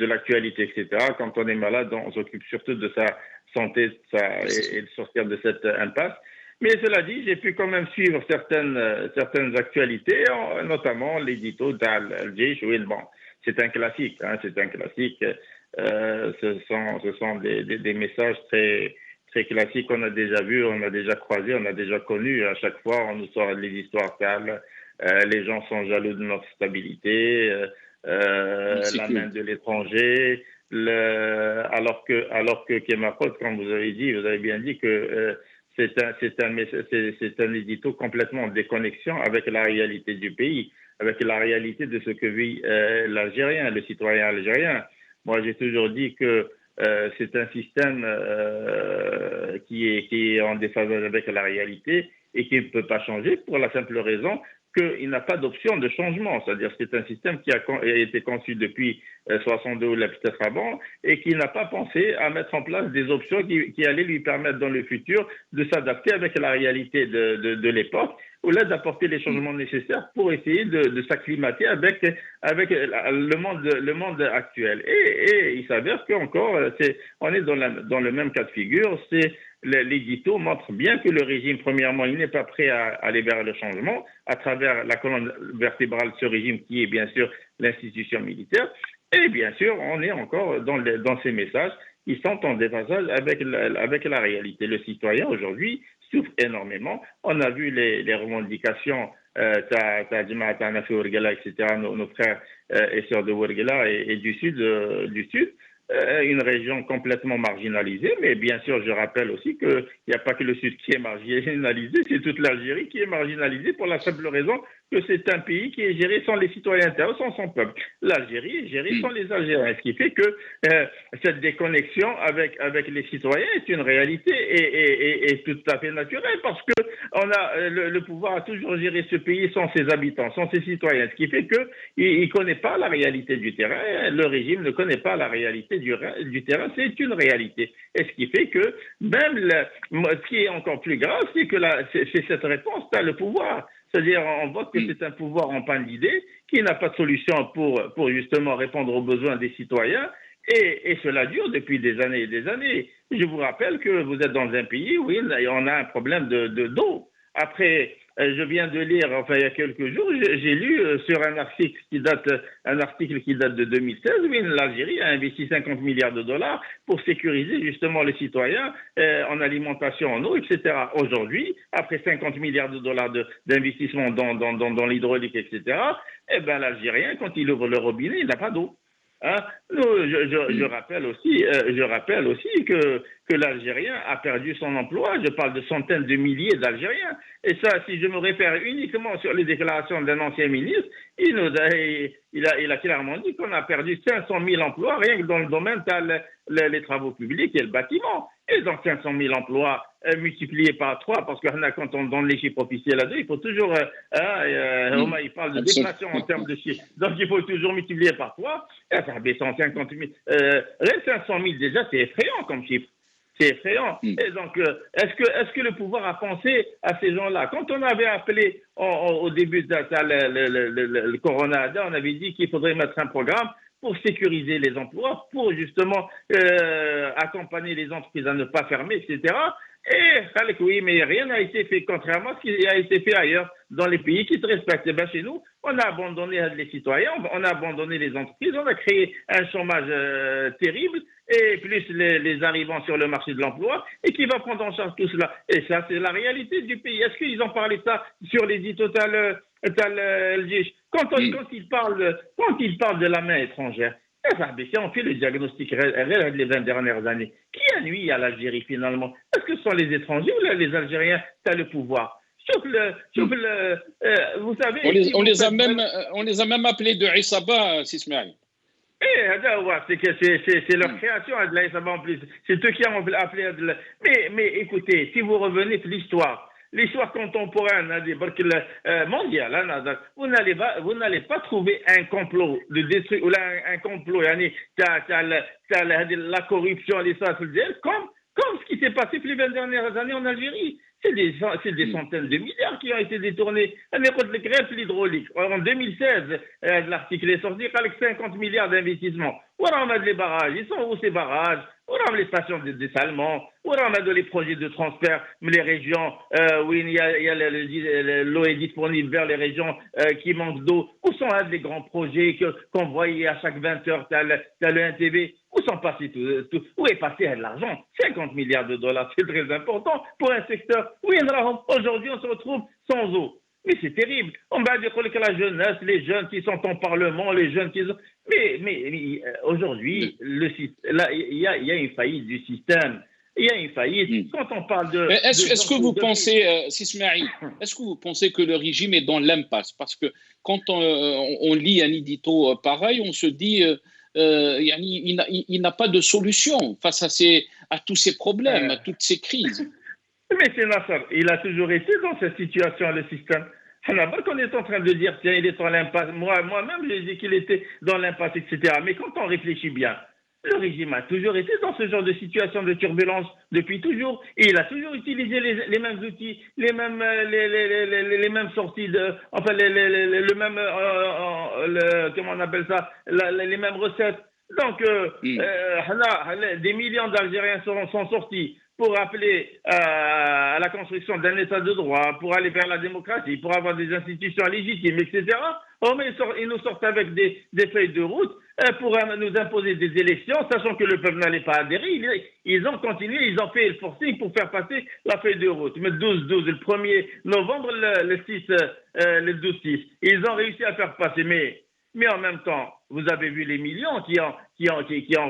l'actualité, etc. Quand on est malade, on s'occupe surtout de sa santé et de sortir de cette impasse. Mais cela dit, j'ai pu quand même suivre certaines actualités, notamment l'édito d'Al-Jaish. Oui, bon, c'est un classique. Ce sont des messages très classique qu'on a déjà vu, on a déjà croisé, on a déjà connu. À chaque fois, on nous sort les histoires calmes. Les gens sont jaloux de notre stabilité, la main de l'étranger. Alors que Kemakot, comme vous avez bien dit que c'est un édito complètement en déconnexion avec la réalité du pays, avec la réalité de ce que vit l'Algérien, le citoyen algérien. Moi, j'ai toujours dit que c'est un système qui est en déphasage avec la réalité et qui ne peut pas changer pour la simple raison qu'il n'a pas d'option de changement. C'est-à-dire que c'est un système qui a été conçu depuis 62 ou peut-être avant et qui n'a pas pensé à mettre en place des options qui allaient lui permettre dans le futur de s'adapter avec la réalité de l'époque ou là d'apporter les changements nécessaires pour essayer de s'acclimater avec le monde actuel. Et il s'avère qu'encore, on est dans le même cas de figure. L'édito montre bien que le régime, premièrement, il n'est pas prêt à aller vers le changement à travers la colonne vertébrale de ce régime qui est bien sûr l'institution militaire. Et bien sûr, on est encore dans ces messages qui sont en déphasage avec la réalité. Le citoyen aujourd'hui souffre énormément. On a vu les revendications, etc., nos frères et sœurs de Ouargla et du sud. Une région complètement marginalisée, mais bien sûr, je rappelle aussi qu'il n'y a pas que le Sud qui est marginalisé, c'est toute l'Algérie qui est marginalisée pour la simple raison que c'est un pays qui est géré sans les citoyens intérieurs, sans son peuple. L'Algérie est gérée sans les Algériens, ce qui fait que cette déconnexion avec les citoyens est une réalité et tout à fait naturelle parce que le pouvoir a toujours géré ce pays sans ses habitants, sans ses citoyens, ce qui fait qu'il ne connaît pas la réalité du terrain, le régime ne connaît pas la réalité du terrain, c'est une réalité. Et ce qui fait que même ce qui est encore plus grave, c'est que c'est cette réponse à le pouvoir. C'est-à-dire, on voit que c'est un pouvoir en panne d'idées qui n'a pas de solution pour justement répondre aux besoins des citoyens. Et cela dure depuis des années et des années. Je vous rappelle que vous êtes dans un pays où on a un problème d'eau. Après je viens de lire, enfin il y a quelques jours, j'ai lu sur un article qui date de 2016, où l'Algérie a investi 50 milliards de dollars pour sécuriser justement les citoyens en alimentation, en eau, etc. Aujourd'hui, après 50 milliards de dollars d'investissement dans l'hydraulique, etc., eh ben l'Algérien, quand il ouvre le robinet, il n'a pas d'eau. Hein? Je rappelle aussi que l'Algérien a perdu son emploi. Je parle de centaines de milliers d'Algériens. Et ça, si je me réfère uniquement sur les déclarations d'un ancien ministre, il a clairement dit qu'on a perdu 500 000 emplois rien que dans le domaine les travaux publics et le bâtiment. Et donc 500 000 emplois multipliés par 3, parce que quand on donne les chiffres officiels là-dedans, il faut toujours... il parle de déflation en termes de chiffres. Donc il faut toujours multiplier par 3. Et ça fait 150 000. 500 000 déjà, c'est effrayant comme chiffre. C'est effrayant. Et donc, est-ce que le pouvoir a pensé à ces gens-là? Quand on avait appelé au début de le Corona, on avait dit qu'il faudrait mettre un programme pour sécuriser les emplois, pour justement accompagner les entreprises à ne pas fermer, etc. Et oui, mais rien n'a été fait, contrairement à ce qui a été fait ailleurs, dans les pays qui se respectent. Et bien, chez nous, on a abandonné les citoyens, on a abandonné les entreprises, on a créé un chômage terrible, et plus les arrivants sur le marché de l'emploi, et qui va prendre en charge tout cela. Et ça, c'est la réalité du pays. Est-ce qu'ils ont parlé de ça sur les dits total quand ils parlent de la main étrangère, si on fait le diagnostic réel des 20 dernières années, qui a nui à l'Algérie finalement? Est-ce que ce sont les étrangers ou les Algériens qui ont le pouvoir? Vous savez... On les a même appelés de Issaba, Sismaïl. C'est leur création, en plus. C'est eux qui ont appelé. Mais écoutez, si vous revenez sur l'histoire contemporaine mondiale, vous n'allez pas trouver un complot de détruire, ou un complot, la corruption, les comme ce qui s'est passé les 20 dernières années en Algérie. C'est des centaines de milliards qui ont été détournés. L'hydraulique. En 2016, l'article est sorti avec 50 milliards d'investissements. Où on a les barrages? Ils sont où ces barrages? Où on a les stations de dessalement? Où on a les projets de transfert? Les régions où l'eau est disponible vers les régions qui manquent d'eau. Où sont les grands projets qu'on voyait à chaque 20 heures? T'as le 1TV. Où sont passés où est passé l'argent? 50 milliards de dollars, c'est très important pour un secteur. Oui, aujourd'hui, on se retrouve sans eau. Mais c'est terrible. On va dire que la jeunesse, les jeunes qui sont en parlement, les jeunes qui sont... Mais aujourd'hui, il y a une faillite du système. Il y a une faillite. Quand on parle de... Est-ce que vous pensez, Sismaïl, est-ce que vous pensez que le régime est dans l'impasse? Parce que quand on lit un édito pareil, on se dit... il n'a pas de solution face à tous ces problèmes, à toutes ces crises. Mais c'est Nasser, il a toujours été dans cette situation, le système. On est en train de dire, tiens, il est dans l'impasse. Moi-même, j'ai dit qu'il était dans l'impasse, etc. Mais quand on réfléchit bien, le régime a toujours été dans ce genre de situation de turbulence depuis toujours. Et il a toujours utilisé les mêmes outils, les mêmes sorties comment on appelle ça, les mêmes recettes. Donc, des millions d'Algériens sont sortis pour appeler à la construction d'un État de droit, pour aller vers la démocratie, pour avoir des institutions légitimes, etc. Mais ils nous sortent avec des feuilles de route pour nous imposer des élections, sachant que le peuple n'allait pas adhérer. Ils ont continué, ils ont fait le forcing pour faire passer la feuille de route. Mais le 1er novembre, le 12-6. Ils ont réussi à faire passer. Mais en même temps, vous avez vu les millions qui ont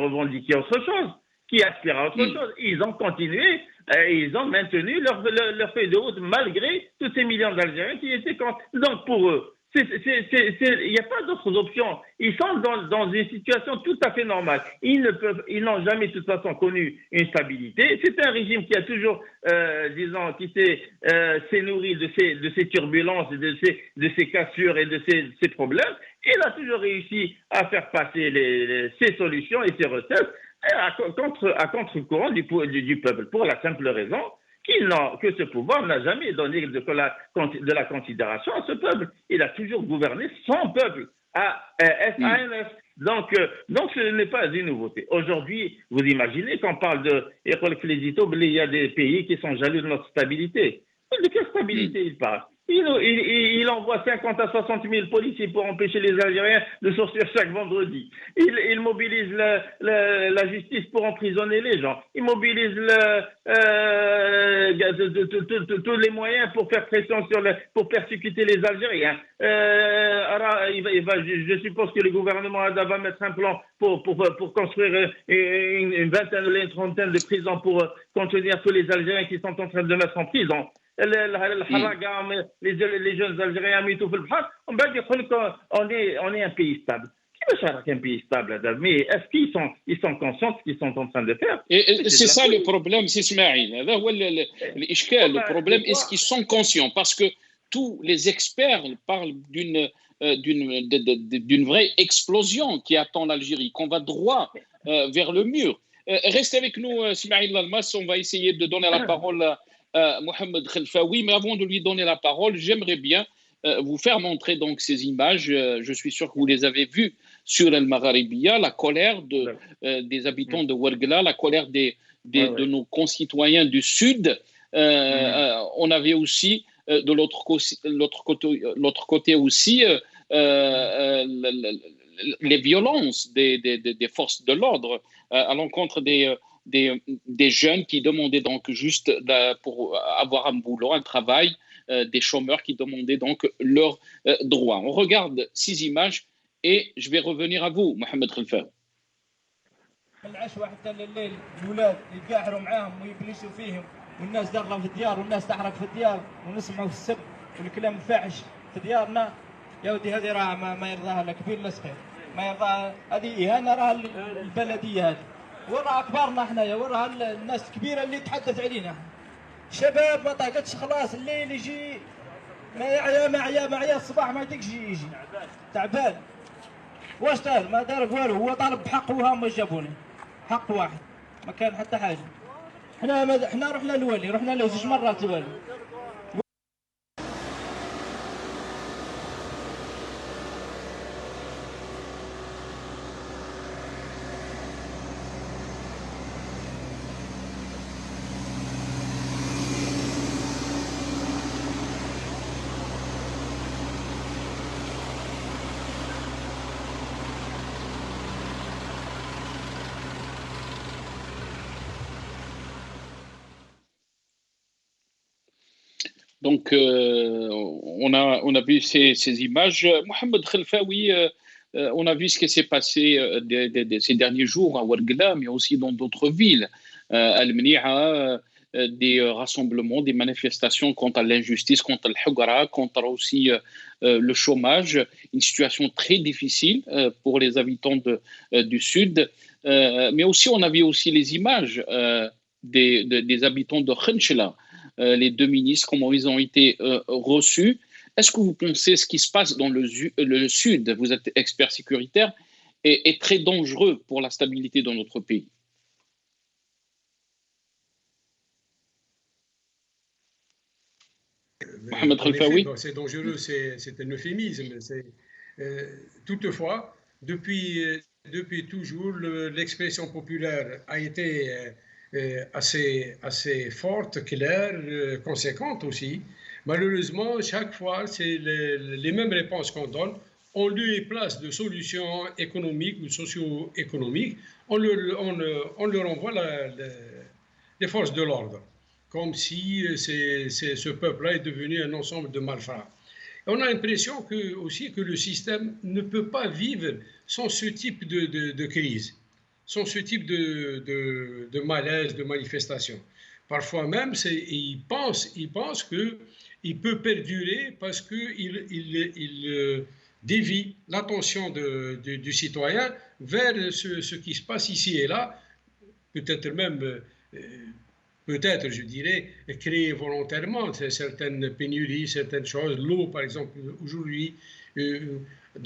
revendiqué autre chose, qui aspirent à autre chose. Ils ont continué, ils ont maintenu leur feuille de route malgré tous ces millions d'Algériens qui étaient contre. Donc pour eux, il n'y a pas d'autres options. Ils sont dans une situation tout à fait normale. Ils n'ont jamais de toute façon connu une stabilité. C'est un régime qui a toujours, qui s'est nourri de ces turbulences, de ces cassures et de ces problèmes. Il a toujours réussi à faire passer ces solutions et ces recettes à contre-courant du peuple, pour la simple raison que ce pouvoir n'a jamais donné de la considération à ce peuple. Il a toujours gouverné son peuple, SANS. Donc ce n'est pas une nouveauté. Aujourd'hui, vous imaginez qu'on parle il y a des pays qui sont jaloux de notre stabilité. De quelle stabilité il parle? Il envoie 50 à 60 000 policiers pour empêcher les Algériens de sortir chaque vendredi. Il mobilise la justice pour emprisonner les gens. Il mobilise tous les moyens pour faire pression pour persécuter les Algériens. Je suppose que le gouvernement va mettre un plan pour construire une vingtaine ou une trentaine de prisons pour contenir tous les Algériens qui sont en train de mettre en prison. Les jeunes Algériens mis tout le bras, on va dire qu'on est un pays stable. Qui veut savoir qu'un pays stable, mais est-ce qu'ils sont conscients de ce qu'ils sont en train de faire? Et c'est ça le problème, c'est Ismaïl. Le problème, est-ce qu'ils sont conscients? Parce que tous les experts parlent d'une vraie explosion qui attend l'Algérie, qu'on va droit vers le mur. Restez avec nous, Ismaïl Lalmas, on va essayer de donner la parole à Mohamed Khelfaoui, mais avant de lui donner la parole, j'aimerais bien vous faire montrer donc ces images. Je suis sûr que vous les avez vues sur El Magharibia, la colère des habitants de Ouargla, la colère de nos concitoyens du Sud. On avait aussi de l'autre côté aussi les violences des forces de l'ordre à l'encontre des jeunes qui demandaient donc juste pour avoir un boulot, un travail, des chômeurs qui demandaient donc leurs droits. On regarde ces images et je vais revenir à vous, Mohamed Khelfaoui. العشوة حتى الليل الأولاد يتقاحروا معاهم ويبلشوا فيهم والناس داخلة في الديار والناس تحرق في الديار ونسمعوا في السب والكلام الفاحش في ديارنا. يا ودي هذه راه ما يرضاها لا كبير لا صغير، ما يرضاها، هذه إهانة راها البلدية هذه، وراه كبارنا حنايا، وراه الناس الكبيرة اللي تحدث علينا. شباب ما طاقتش خلاص، الليل يجي ما يعيا الصباح ما يدقش يجي تعبان. واش دار؟ ما دار والو، هو طالب بحق وهم جابوني حق واحد، ما كان حتى حاجه. احنا رحنا للوالي، رحنا له 2 مرات الوالي. Donc, on a vu ces images. Mohamed Khelfaoui, on a vu ce qui s'est passé ces derniers jours à Ouargla, mais aussi dans d'autres villes. Al-Mni'a, des rassemblements, des manifestations contre l'injustice, contre le Hugara, contre aussi le chômage, une situation très difficile pour les habitants du Sud. Mais aussi, on a vu aussi les images des habitants de Khenchela. Les 2 ministres, comment ils ont été reçus. Est-ce que vous pensez ce qui se passe dans le Sud, vous êtes expert sécuritaire, est très dangereux pour la stabilité de notre pays? Mohamed Khelfaoui. C'est dangereux, c'est un euphémisme. Toutefois, depuis toujours, l'expression populaire a été assez forte, claire, conséquente aussi. Malheureusement, chaque fois, c'est les mêmes réponses qu'on donne. En lieu et place de solutions économiques ou socio-économiques, on leur envoie les forces de l'ordre, comme si ce peuple-là est devenu un ensemble de malfrats. On a l'impression aussi que le système ne peut pas vivre sans ce type de crise, sans ce type de malaise, de manifestation. Parfois même, il pense qu'il peut perdurer parce qu'il dévie l'attention du citoyen vers ce qui se passe ici et là, peut-être même, je dirais, créer volontairement certaines pénuries, certaines choses. L'eau, par exemple, aujourd'hui,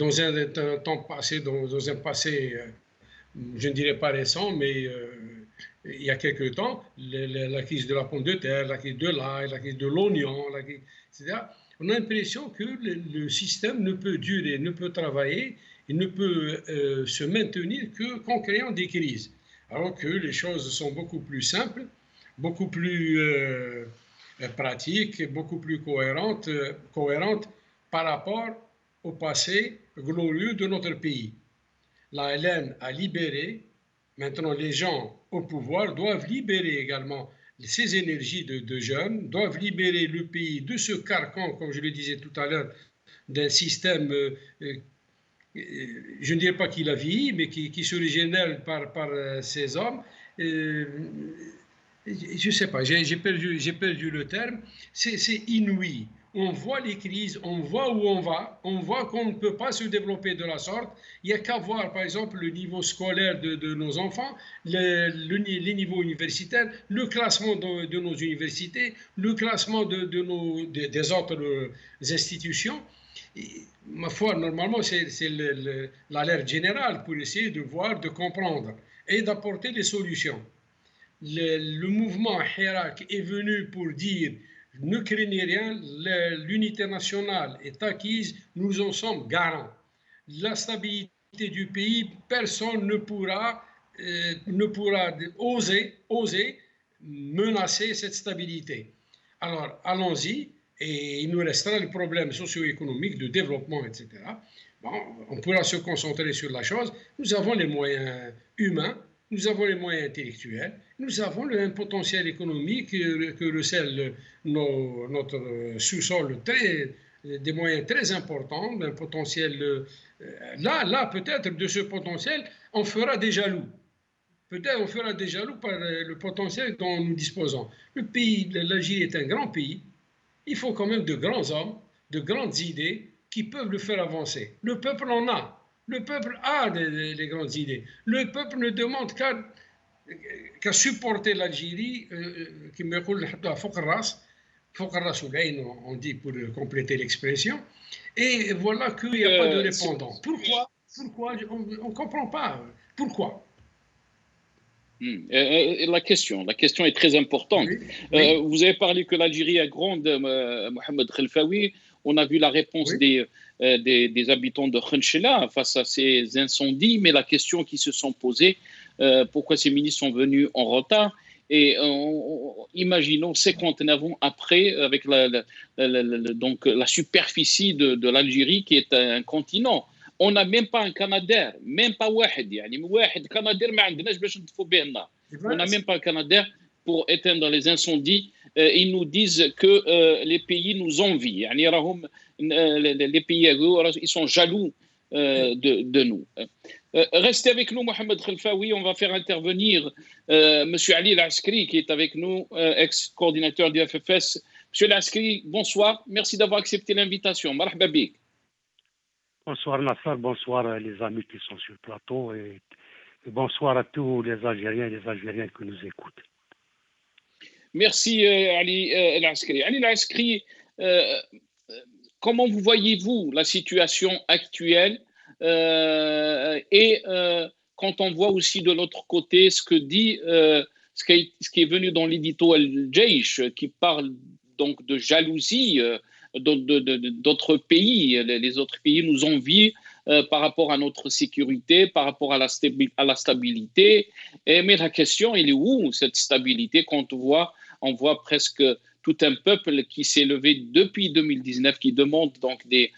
dans un temps passé, dans un passé, je ne dirais pas récent, mais il y a quelque temps, la crise de la pomme de terre, la crise de l'ail, la crise de l'oignon, etc. On a l'impression que le système ne peut durer, ne peut travailler, il ne peut se maintenir qu'en créant des crises. Alors que les choses sont beaucoup plus simples, beaucoup plus pratique, beaucoup plus cohérente par rapport au passé glorieux de notre pays. La LN a libéré, maintenant les gens au pouvoir doivent libérer également ces énergies de jeunes, doivent libérer le pays de ce carcan, comme je le disais tout à l'heure, d'un système, je ne dirais pas qu'il a vieilli, mais qui se régénère par ces hommes. Je ne sais pas, j'ai perdu le terme. C'est inouï. On voit les crises, on voit où on voit qu'on ne peut pas se développer de la sorte. Il n'y a qu'à voir, par exemple, le niveau scolaire de nos enfants, les niveaux universitaires, le classement de nos universités, le classement des autres institutions. Et, ma foi, normalement, c'est l'alerte générale pour essayer de voir, de comprendre et d'apporter des solutions. Le mouvement Hirak est venu pour dire ne craignez rien, l'unité nationale est acquise, nous en sommes garants. La stabilité du pays, personne ne pourra oser menacer cette stabilité. Alors, allons-y, et il nous restera le problème socio-économique, de développement, etc. Bon, on pourra se concentrer sur la chose. Nous avons les moyens humains, nous avons les moyens intellectuels, nous avons un potentiel économique que recèle notre sous-sol, des moyens très importants, un potentiel. Là, peut-être de ce potentiel, on fera des jaloux. Peut-être on fera des jaloux par le potentiel dont nous disposons. Le pays, l'Algérie est un grand pays. Il faut quand même de grands hommes, de grandes idées qui peuvent le faire avancer. Le peuple en a. Le peuple a des grandes idées. Le peuple ne demande qu'à supporter l'Algérie, qui me roule on dit pour compléter l'expression. Et voilà qu'il n'y a pas de répondant. Pourquoi on ne comprend pas. Pourquoi? La question est très importante. Oui. Vous avez parlé que l'Algérie est grande, Mohamed Khelfaoui. On a vu la réponse des habitants de Khenchela face à ces incendies, mais la question qui se sont posées, pourquoi ces ministres sont venus en retard? Et imaginons 59 ans après, avec donc la superficie de l'Algérie qui est un continent. On n'a même pas un Canadair, même pas واحد يعني واحد Canadair ما عندناش باش نطفوا به النار. On n'a même pas un Canadair pour éteindre les incendies. Ils nous disent que les pays nous envient. يعني راهم les pays ils sont jaloux de nous. Restez avec nous, Mohamed Khelfaoui. On va faire intervenir Monsieur Ali Al-Askri, qui est avec nous, ex-coordinateur du FFS. Monsieur Al-Askri, bonsoir. Merci d'avoir accepté l'invitation. Marhaba bik. Bonsoir Nasser, bonsoir les amis qui sont sur le plateau et bonsoir à tous les Algériens et les Algériennes qui nous écoutent. Merci Ali Al-Askri. Ali Al-Askri, comment vous voyez-vous la situation actuelle et quand on voit aussi de l'autre côté ce que dit, ce qui est venu dans l'édito Al-Jaish, qui parle donc de jalousie d'autres pays. Les autres pays nous envient par rapport à notre sécurité, par rapport à la stabilité. Mais la question, elle est où cette stabilité quand on voit presque tout un peuple qui s'est levé depuis 2019, qui demande donc de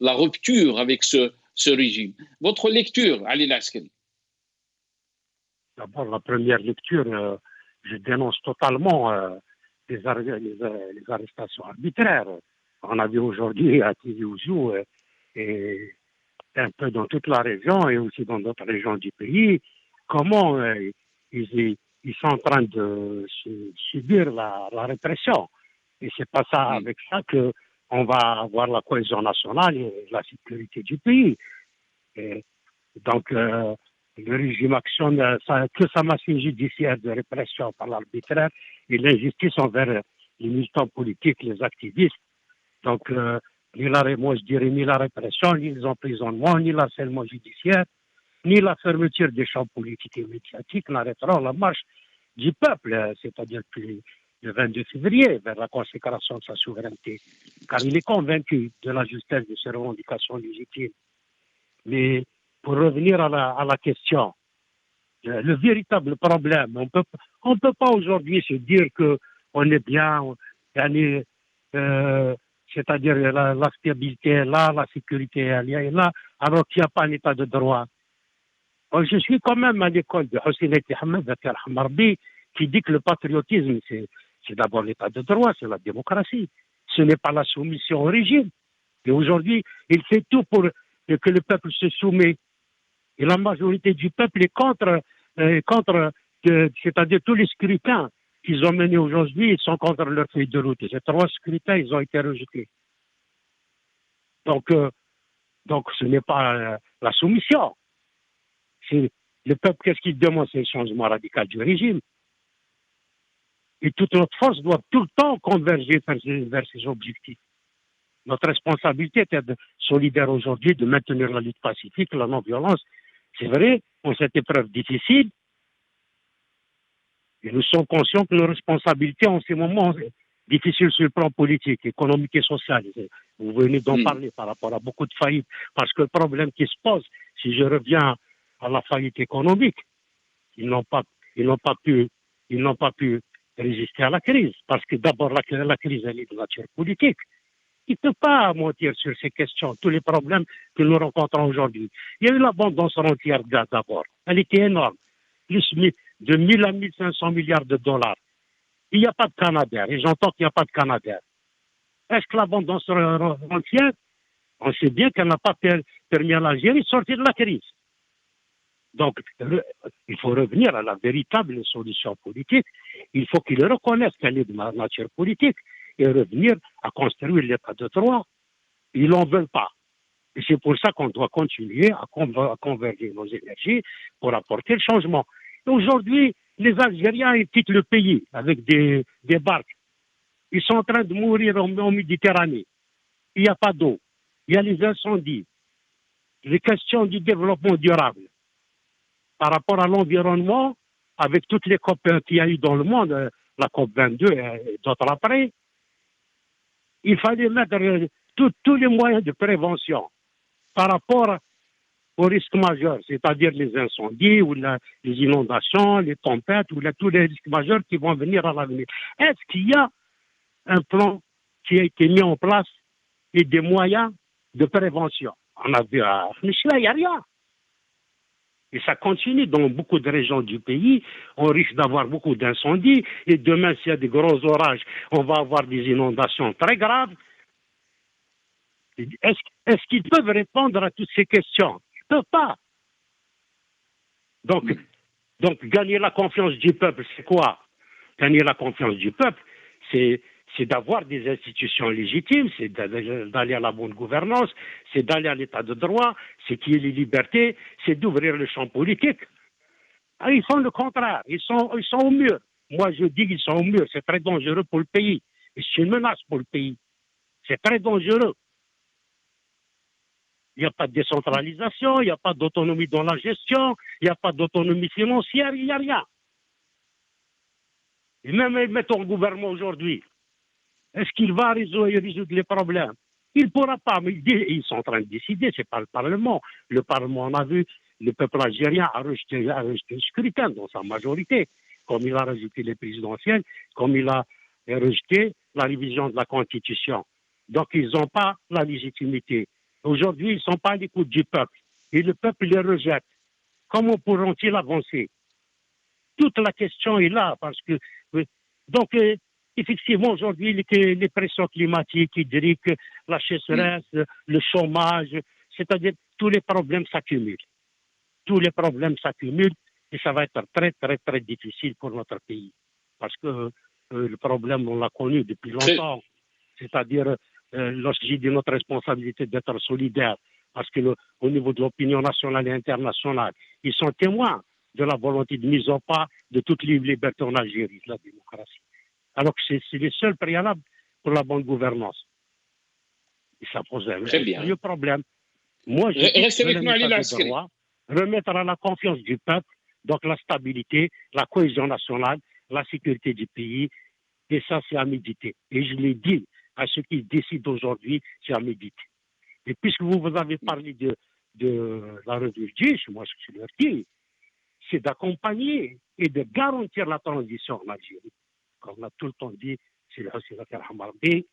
la rupture avec ce régime. Votre lecture, Ali Al-Askri? D'abord, la première lecture, je dénonce totalement les arrestations arbitraires. On a vu aujourd'hui à Tizi Ouzou et un peu dans toute la région et aussi dans d'autres régions du pays, comment ils sont en train de subir la répression. Et c'est pas ça, avec ça qu'on va avoir la cohésion nationale et la sécurité du pays. Et donc, le régime actionne que sa machine judiciaire de répression par l'arbitraire et l'injustice envers les militants politiques, les activistes. Donc, moi je dirais ni la répression, ni les emprisonnements, ni l'harcèlement judiciaire, ni la fermeture des champs politiques et médiatiques n'arrêteront la marche du peuple, c'est-à-dire depuis le 22 février, vers la consécration de sa souveraineté. Car il est convaincu de la justesse de ses revendications légitimes. Mais pour revenir à la question, le véritable problème, on peut pas aujourd'hui se dire que on est bien, c'est-à-dire la stabilité est là, la sécurité est là, alors qu'il n'y a pas un état de droit. Je suis quand même à l'école de Hossein Ahmed qui dit que le patriotisme, c'est d'abord l'état de droit, c'est la démocratie. Ce n'est pas la soumission au régime. Et aujourd'hui, il fait tout pour que le peuple se soumette. Et la majorité du peuple est contre c'est-à-dire tous les scrutins qu'ils ont menés aujourd'hui, ils sont contre leur feuille de route. Ces 3 scrutins, ils ont été rejetés. Donc ce n'est pas la soumission. Le peuple, qu'est-ce qu'il demande? C'est le changement radical du régime. Et toute notre force doit tout le temps converger vers ces objectifs. Notre responsabilité est d'être solidaire aujourd'hui, de maintenir la lutte pacifique, la non-violence. C'est vrai, en cette épreuve difficile, et nous sommes conscients que nos responsabilités en ces moments difficiles sur le plan politique, économique et social. Vous venez d'en parler par rapport à beaucoup de faillites, parce que le problème qui se pose, si je reviens à la faillite économique, ils n'ont pas pu résister à la crise, parce que d'abord la crise elle est de nature politique. Il ne peut pas mentir sur ces questions, tous les problèmes que nous rencontrons aujourd'hui. Il y a eu l'abondance rentière de gaz d'abord. Elle était énorme. Plus de 1000 à 1500 milliards de dollars. Il n'y a pas de Canadair. Et j'entends qu'il n'y a pas de Canadair. Est-ce que l'abondance rentière, on sait bien qu'elle n'a pas permis à l'Algérie de sortir de la crise. Donc, il faut revenir à la véritable solution politique. Il faut qu'ils reconnaissent qu'elle est de nature politique et revenir à construire l'état de droit. Ils n'en veulent pas. Et c'est pour ça qu'on doit continuer à converger nos énergies pour apporter le changement. Et aujourd'hui, les Algériens ils quittent le pays avec des barques. Ils sont en train de mourir en Méditerranée. Il n'y a pas d'eau. Il y a les incendies. Les questions du développement durable. Par rapport à l'environnement, avec toutes les COP qu'il y a eu dans le monde, la COP 22 et d'autres après, il fallait mettre tous les moyens de prévention par rapport aux risques majeurs, c'est-à-dire les incendies ou les inondations, les tempêtes ou tous les risques majeurs qui vont venir à l'avenir. Est-ce qu'il y a un plan qui a été mis en place et des moyens de prévention? On a vu à Khmishla, il n'y a rien. Et ça continue dans beaucoup de régions du pays. On risque d'avoir beaucoup d'incendies. Et demain, s'il y a des gros orages, on va avoir des inondations très graves. Est-ce qu'ils peuvent répondre à toutes ces questions? Ils ne peuvent pas. Donc, gagner la confiance du peuple, c'est quoi? Gagner la confiance du peuple, c'est d'avoir des institutions légitimes, c'est d'aller à la bonne gouvernance, c'est d'aller à l'état de droit, c'est qu'il y ait les libertés, c'est d'ouvrir le champ politique. Ah, ils font le contraire, ils sont au mur. Moi, je dis qu'ils sont au mur, c'est très dangereux pour le pays. Et c'est une menace pour le pays. C'est très dangereux. Il n'y a pas de décentralisation, il n'y a pas d'autonomie dans la gestion, il n'y a pas d'autonomie financière, il n'y a rien. Et même mettons le gouvernement aujourd'hui. Est-ce qu'il va résoudre les problèmes? Il ne pourra pas, mais ils sont en train de décider, ce n'est pas le Parlement. Le Parlement, on a vu, le peuple algérien a rejeté le scrutin dans sa majorité, comme il a rejeté les présidentielles, comme il a rejeté la révision de la Constitution. Donc, ils n'ont pas la légitimité. Aujourd'hui, ils ne sont pas à l'écoute du peuple. Et le peuple les rejette. Comment pourront-ils avancer? Toute la question est là, parce que... Donc, effectivement, aujourd'hui, les pressions climatiques, hydriques, la sécheresse, le chômage, c'est-à-dire tous les problèmes s'accumulent. Tous les problèmes s'accumulent et ça va être très, très, très difficile pour notre pays. Parce que le problème, on l'a connu depuis longtemps. C'est-à-dire, lorsque j'ai dit notre responsabilité d'être solidaire, parce que au niveau de l'opinion nationale et internationale, ils sont témoins de la volonté de mise au pas de toutes les libertés en Algérie, de la démocratie. Alors que c'est les seuls préalables pour la bonne gouvernance. Et ça pose un sérieux problème. Moi, je dis remettre à la confiance du peuple, donc la stabilité, la cohésion nationale, la sécurité du pays, et ça, c'est à méditer. Et je l'ai dit à ceux qui décident aujourd'hui, c'est à méditer. Et puisque vous avez parlé de la revue Djish, moi, ce que je leur dis, c'est d'accompagner et de garantir la transition en Algérie. qu'on a tout le temps dit, c'est le Hussein Rahman Rabbi.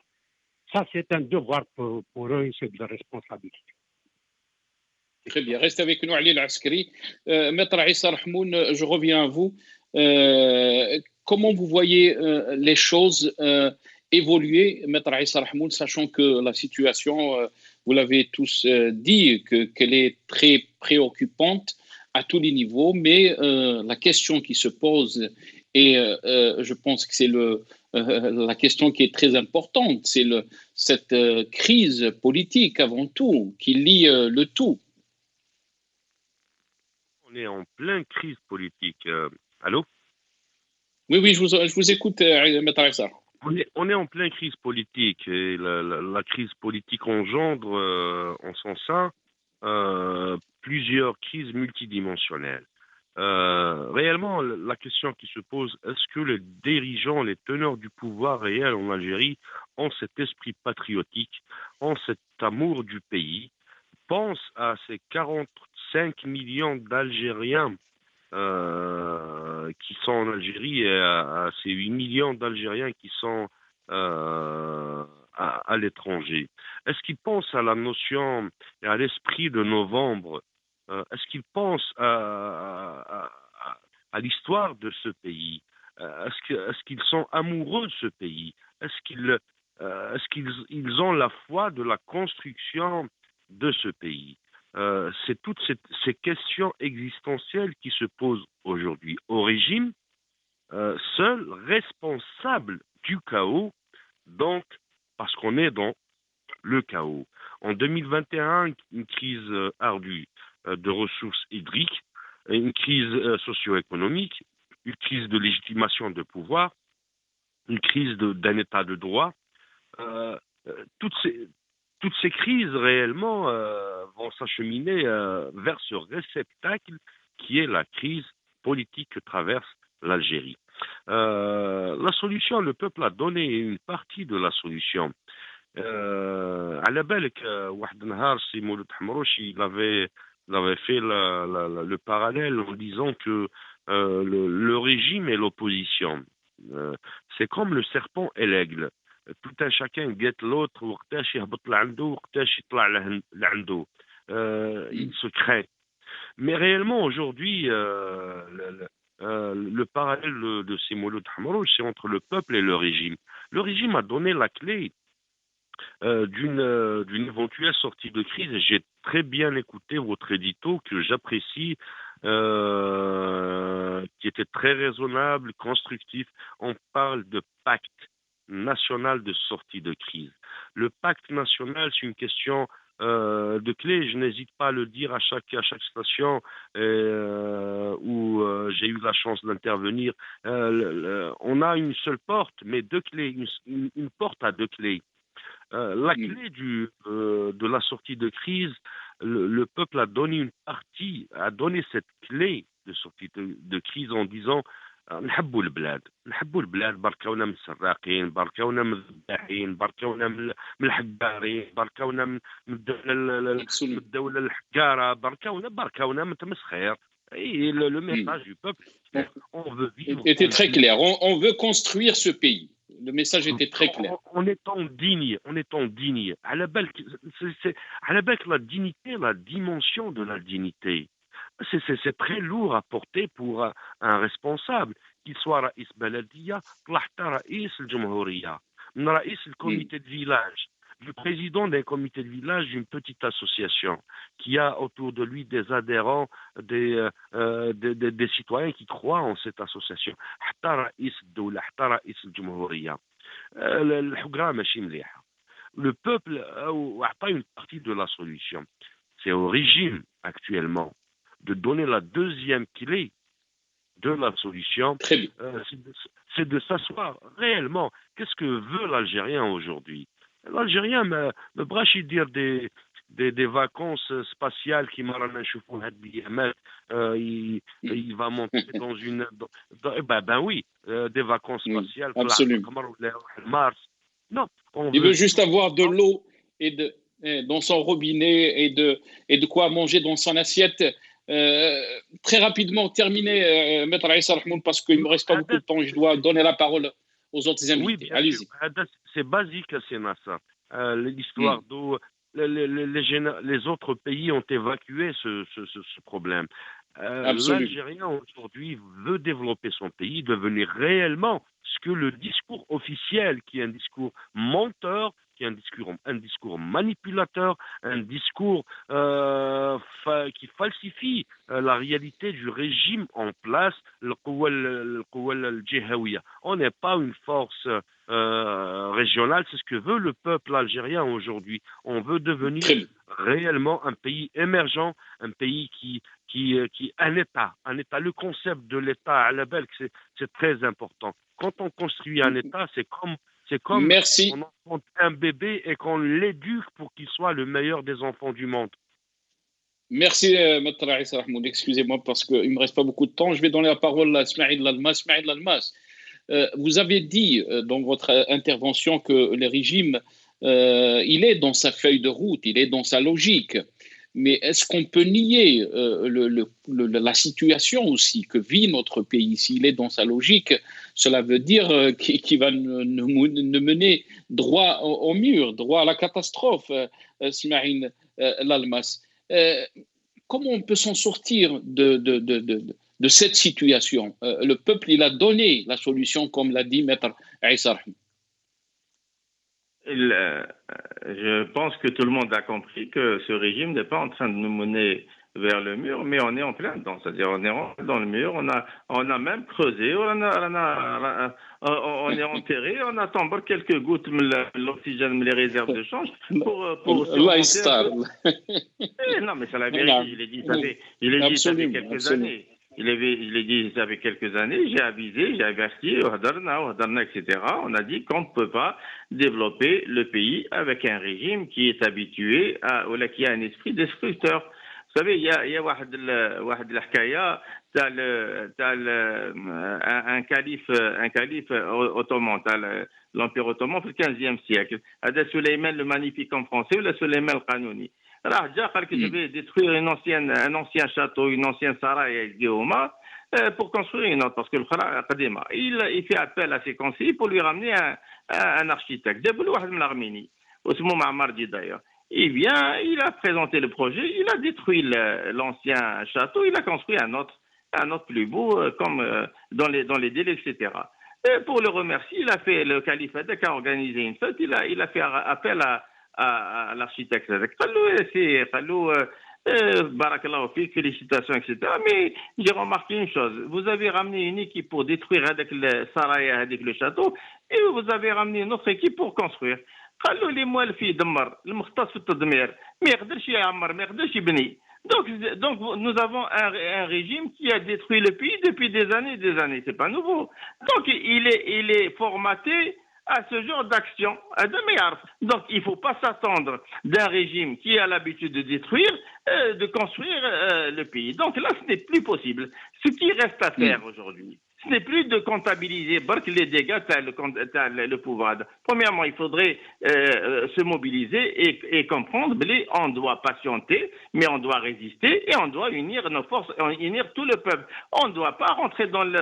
Ça, c'est un devoir pour eux et c'est de la responsabilité. Très bien. Reste avec nous, Ali Al-Askari. Maître Issa Rahmoun, je reviens à vous. Comment vous voyez les choses évoluer, Maître Issa Rahmoun, sachant que la situation, vous l'avez tous dit, qu'elle est très préoccupante à tous les niveaux, mais la question qui se pose, et je pense que c'est la question qui est très importante, c'est cette crise politique avant tout, qui lie le tout. On est en pleine crise politique. Allô? Oui, je vous écoute, Maître Issa. On est en pleine crise politique et la crise politique engendre en son sein plusieurs crises multidimensionnelles. Réellement, la question qui se pose, est-ce que les dirigeants, les teneurs du pouvoir réel en Algérie ont cet esprit patriotique, ont cet amour du pays, pensent à ces 45 millions d'Algériens qui sont en Algérie et à ces 8 millions d'Algériens qui sont à l'étranger. Est-ce qu'ils pensent à la notion et à l'esprit de novembre? Est-ce qu'ils pensent à l'histoire de ce pays? Est-ce qu'ils sont amoureux de ce pays? Est-ce qu'ils ont la foi de la construction de ce pays? C'est toutes ces questions existentielles qui se posent aujourd'hui au régime, seul responsable du chaos, donc parce qu'on est dans le chaos. En 2021, une crise ardue de ressources hydriques, une crise socio-économique, une crise de légitimation de pouvoir, une crise d'un état de droit. Toutes ces crises réellement vont s'acheminer vers ce réceptacle qui est la crise politique que traverse l'Algérie. La solution, le peuple a donné une partie de la solution. على بالك واحد النهار سي مولود حمروش il avait fait le parallèle en disant que le régime et l'opposition c'est comme le serpent et l'aigle. Tout un chacun guette l'autre وقتاش يهبط لعنده وقتاش يطلع لعنده. Il se crée. Mais réellement aujourd'hui le parallèle de ces Mouloud Hamrouch, c'est entre le peuple et le régime. Le régime a donné la clé d'une éventuelle sortie de crise. J'ai très bien écouté votre édito que j'apprécie, qui était très raisonnable, constructif. On parle de pacte national de sortie de crise. Le pacte national, c'est une question de clé. Je n'hésite pas à le dire à chaque station où j'ai eu la chance d'intervenir. On a une seule porte, mais deux clés, une porte à deux clés. La clé de la sortie de crise, le peuple a donné cette clé de sortie de crise en disant نحبوا البلاد بركونا من السراقين بركونا من الذباحين بركونا من الحجارين بركونا من الدولة الحجارة بركونا من تمسخير. Et le message du peuple, on veut vivre. Était très clair. On veut construire ce pays. Le message était très clair. En étant digne. À la بالك la dignité, la dimension de la dignité. C'est très lourd à porter pour un responsable, qu'il soit رئيس بلدية, طلعت رئيس الجمهورية, من رئيس الكوميتي de village, du président d'un comité de village d'une petite association qui a autour de lui des adhérents, des citoyens qui croient en cette association. حتى رئيس الدولة, حتى رئيس الجمهورية. الحقرة ماشي مليحة. Le peuple a pas une partie de la solution. C'est au régime actuellement de donner la deuxième clé de la solution, c'est de s'asseoir réellement. Qu'est-ce que veut l'Algérien aujourd'hui? L'Algérien me brache dire des vacances spatiales qui m'arrêtent il va monter dans une... oui, des vacances spatiales. Absolument. Mars. Non, il veut juste avoir de l'eau dans son robinet et de quoi manger dans son assiette. Très rapidement, terminer, Maître Issa Rahmoun, parce qu'il ne me reste pas beaucoup de temps, je dois donner la parole aux autres Oui, invités. bien sûr. Allez-y. C'est basique, c'est ça. L'histoire d'eau, les autres pays ont évacué ce problème. Absolument. L'Algérien aujourd'hui veut développer son pays, devenir réellement ce que le discours officiel, qui est un discours menteur, qui est un discours manipulateur, un discours qui falsifie la réalité du régime en place, le Qawwal al-Jihawiya. On n'est pas une force régionale, c'est ce que veut le peuple algérien aujourd'hui. On veut devenir réellement un pays émergent, un pays qui un État. Le concept de l'État à la belle, c'est très important. Quand on construit un État, c'est comme Merci. on enfante un bébé et qu'on l'éduque pour qu'il soit le meilleur des enfants du monde. Merci, Maître Aïssa Rahmoud. Excusez-moi parce qu'il ne me reste pas beaucoup de temps. Je vais donner la parole à Smaïd Lalmas. Smaïd Lalmas, vous avez dit dans votre intervention que le régime, il est dans sa feuille de route, il est dans sa logique. Mais est-ce qu'on peut nier la situation aussi que vit notre pays? S'il est dans sa logique, cela veut dire qu'il va nous mener droit au mur, droit à la catastrophe, Smaïd Lalmas. Comment on peut s'en sortir de cette situation? Le peuple, il a donné la solution, comme l'a dit Maître Aïssa Rahmoud. Je pense que tout le monde a compris que ce régime n'est pas en train de nous mener vers le mur, mais on est en plein dedans. C'est-à-dire, on est rentré dans le mur, on a même creusé, on est enterré, on a tombé quelques gouttes de l'oxygène, les réserves de change pour non, mais c'est la vérité, je l'ai dit, ça fait quelques années. Je l'ai dit, ça fait quelques années, j'ai avisé, j'ai averti, etc. On a dit qu'on ne peut pas développer le pays avec un régime qui est habitué qui a un esprit destructeur. Vous savez, il y a واحد الحكاية un calife ottoman, l'Empire ottoman في الخامسe siècle. هذا سليمان le magnifique en français ou le Sulayman al-Qanouni. راه جا قال لك je vais détruire un ancien château, une ancienne Saraya Guillaume pour construire une autre parce que الأخرى قديمة. Il fait appel à ses conseillers pour lui ramener un architecte. جاب له واحد من الأرميني اسمه معمر d'ailleurs. Il vient, il a présenté le projet, il a détruit l'ancien château, il a construit un autre plus beau, comme dans les délais, etc. Et pour le remercier, il a fait, le calife Adek a organisé une fête, il a fait appel à l'architecte Adek. Barakallahu fik, félicitations, etc. Mais j'ai remarqué une chose, vous avez ramené une équipe pour détruire avec le Saraya, avec le château, et vous avez ramené une autre équipe pour construire. قالوا لي موالف يدمر المختص في التدمير ما يقدرش يعمر ما يقدرش يبني donc nous avons un régime qui a détruit le pays depuis des années, c'est pas nouveau. Donc il est formaté à ce genre d'action. Donc il ne faut pas s'attendre d'un régime qui a l'habitude de détruire, de construire le pays. Donc là, ce n'est plus possible. Ce qui reste à faire aujourd'hui, ce n'est plus de comptabiliser les dégâts le pouvoir. Premièrement, il faudrait se mobiliser et comprendre qu'on doit patienter, mais on doit résister et on doit unir nos forces, unir tout le peuple. On ne doit pas rentrer dans les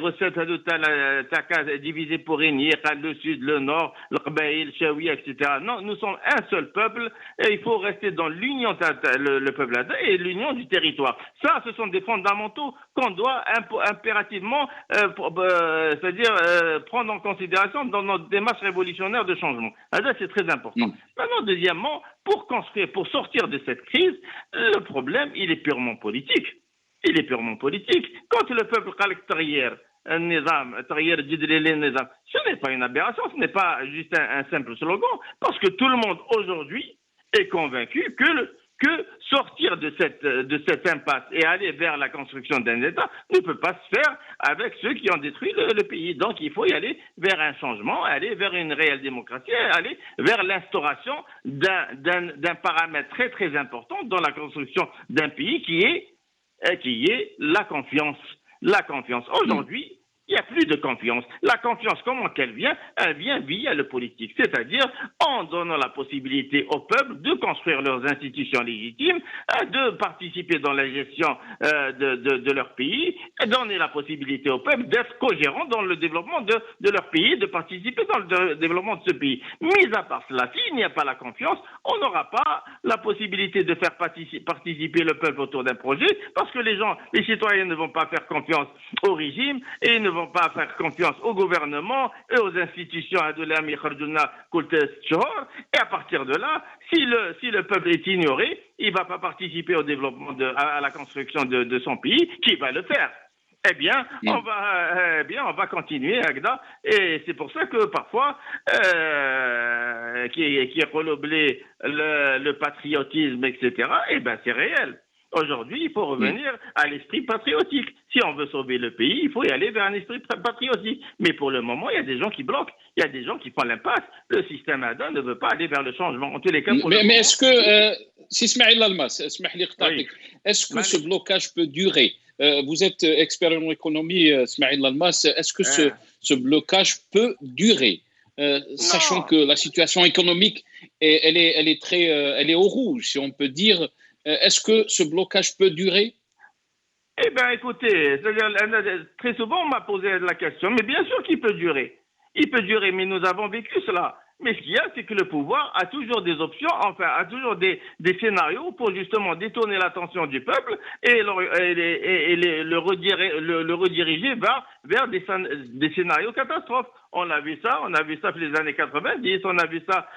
recettes de divisées pour régner, le sud, le nord, le Qbaïl, le Chaouia, etc. Non, nous sommes un seul peuple et il faut rester dans l'union, le peuple et l'union du territoire. Ça, ce sont des fondamentaux qu'on doit impérativement prendre en considération dans notre démarche révolutionnaire de changement. C'est très important. Maintenant, deuxièmement, pour sortir de cette crise, le problème, il est purement politique. Quand le peuple ce n'est pas une aberration, ce n'est pas juste un simple slogan, parce que tout le monde aujourd'hui est convaincu que sortir de cette impasse et aller vers la construction d'un État ne peut pas se faire avec ceux qui ont détruit le pays. Donc il faut y aller vers un changement, aller vers une réelle démocratie, aller vers l'instauration d'un paramètre très très important dans la construction d'un pays qui est la confiance. Aujourd'hui, Il n'y a plus de confiance. La confiance, comment qu'elle vient? Elle vient via le politique, c'est-à-dire en donnant la possibilité au peuple de construire leurs institutions légitimes, de participer dans la gestion de leur pays, et donner la possibilité au peuple d'être co-gérant dans le développement de leur pays, de participer dans le développement de ce pays. Mis à part cela, s'il n'y a pas la confiance, on n'aura pas la possibilité de faire participer le peuple autour d'un projet, parce que les citoyens ne vont pas faire confiance au régime et ne vont pas faire confiance au gouvernement et aux institutions. Et à partir de là, si le peuple est ignoré, il ne va pas participer au développement, à la construction de son pays. Qui va le faire? Eh bien, on va continuer, Agda, et c'est pour ça que parfois, qui est relobé le patriotisme, etc., eh bien, c'est réel. Aujourd'hui, il faut revenir à l'esprit patriotique. Si on veut sauver le pays, il faut y aller vers un esprit patriotique. Mais pour le moment, il y a des gens qui bloquent. Il y a des gens qui font l'impasse. Le système ADA ne veut pas aller vers le changement. En tous les cas, mais est-ce que, si Ismaïl Almas, est-ce que ce blocage peut durer? Vous êtes expert en économie, Ismaïl Almas. Est-ce que ce blocage peut durer, sachant que la situation économique, elle est au rouge, si on peut dire. Est-ce que ce blocage peut durer? Eh bien, écoutez, très souvent, on m'a posé la question, mais bien sûr qu'il peut durer. Il peut durer, mais nous avons vécu cela. Mais ce qu'il y a, c'est que le pouvoir a toujours des options, enfin, a toujours des scénarios pour justement détourner l'attention du peuple et le rediriger vers des scénarios catastrophes. On a vu ça pour les années 90, on a vu ça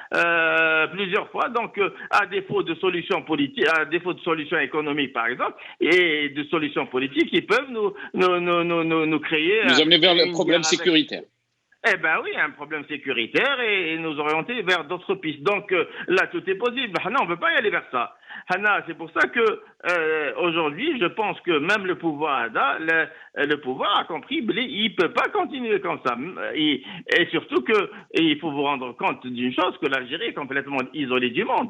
plusieurs fois. Donc, à défaut de solutions politiques, à défaut de solutions économiques, par exemple, et de solutions politiques, ils peuvent nous créer... Nous amener vers le problème sécuritaire. Eh bien oui, un problème sécuritaire et nous orienter vers d'autres pistes. Donc là, tout est possible. On ne veut pas y aller vers ça. C'est pour ça que aujourd'hui, je pense que même le pouvoir, le pouvoir a compris, il ne peut pas continuer comme ça. Et surtout qu'il faut vous rendre compte d'une chose, que l'Algérie est complètement isolée du monde.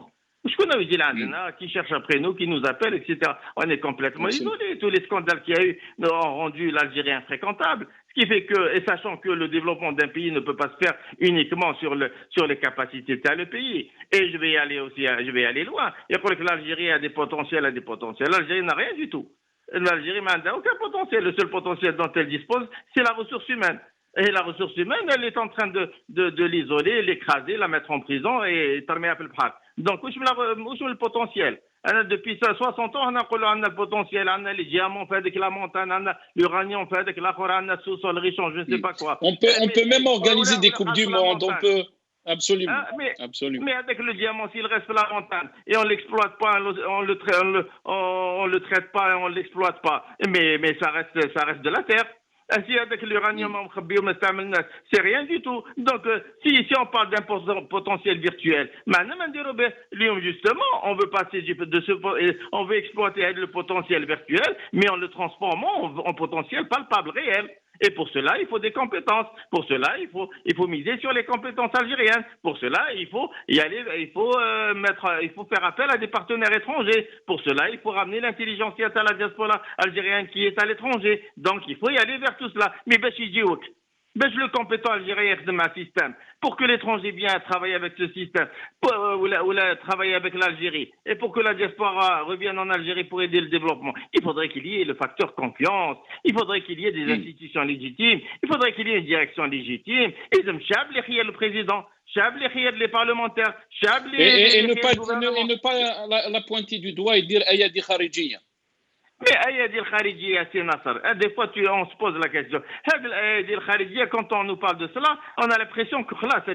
Qui cherche après nous, qui nous appelle, etc. On est complètement isolés. Tous les scandales qu'il y a eu ont rendu l'Algérie infréquentable. Ce qui fait que, et sachant que le développement d'un pays ne peut pas se faire uniquement sur les capacités de le pays. Et je vais aller loin. Il y a que l'Algérie a des potentiels. L'Algérie n'a rien du tout. L'Algérie n'a aucun potentiel. Le seul potentiel dont elle dispose, c'est la ressource humaine. Et la ressource humaine, elle est en train de l'isoler, l'écraser, la mettre en prison et terminer à le bras. Donc, où est le potentiel? Depuis 60 ans, on a le potentiel, on a les diamants, on fait avec la montagne, on a l'uranium, on fait avec la forêt, on a le sous-sol riche, je ne sais pas quoi. On peut même organiser des coupes du monde, on peut... Absolument. Mais avec le diamant, s'il reste la montagne et on l'exploite pas, on le traite pas, on l'exploite pas, mais ça reste de la terre. Si avec l'uranium, c'est rien du tout. Donc, si on parle d'un potentiel virtuel, justement, on veut passer on veut exploiter le potentiel virtuel, mais en le transformant en potentiel palpable, réel. Et pour cela, il faut des compétences. Pour cela, il faut miser sur les compétences algériennes. Pour cela, il faut faire appel à des partenaires étrangers. Pour cela, il faut ramener l'intelligence à la diaspora algérienne qui est à l'étranger. Donc, il faut y aller vers tout cela. Mais le compétent algérien de ma système, pour que l'étranger vienne travailler avec ce système, ou travailler avec l'Algérie, et pour que la diaspora revienne en Algérie pour aider le développement, il faudrait qu'il y ait le facteur confiance, il faudrait qu'il y ait des institutions légitimes, il faudrait qu'il y ait une direction légitime, et le président, les parlementaires, et ne pas la pointer du doigt et dire Ayadi Kharijia. Mais Ayadi al-Kharijia, c'est Nasser. Des fois, on se pose la question. Ayadi al-Kharijia, quand on nous parle de cela, on a l'impression que là,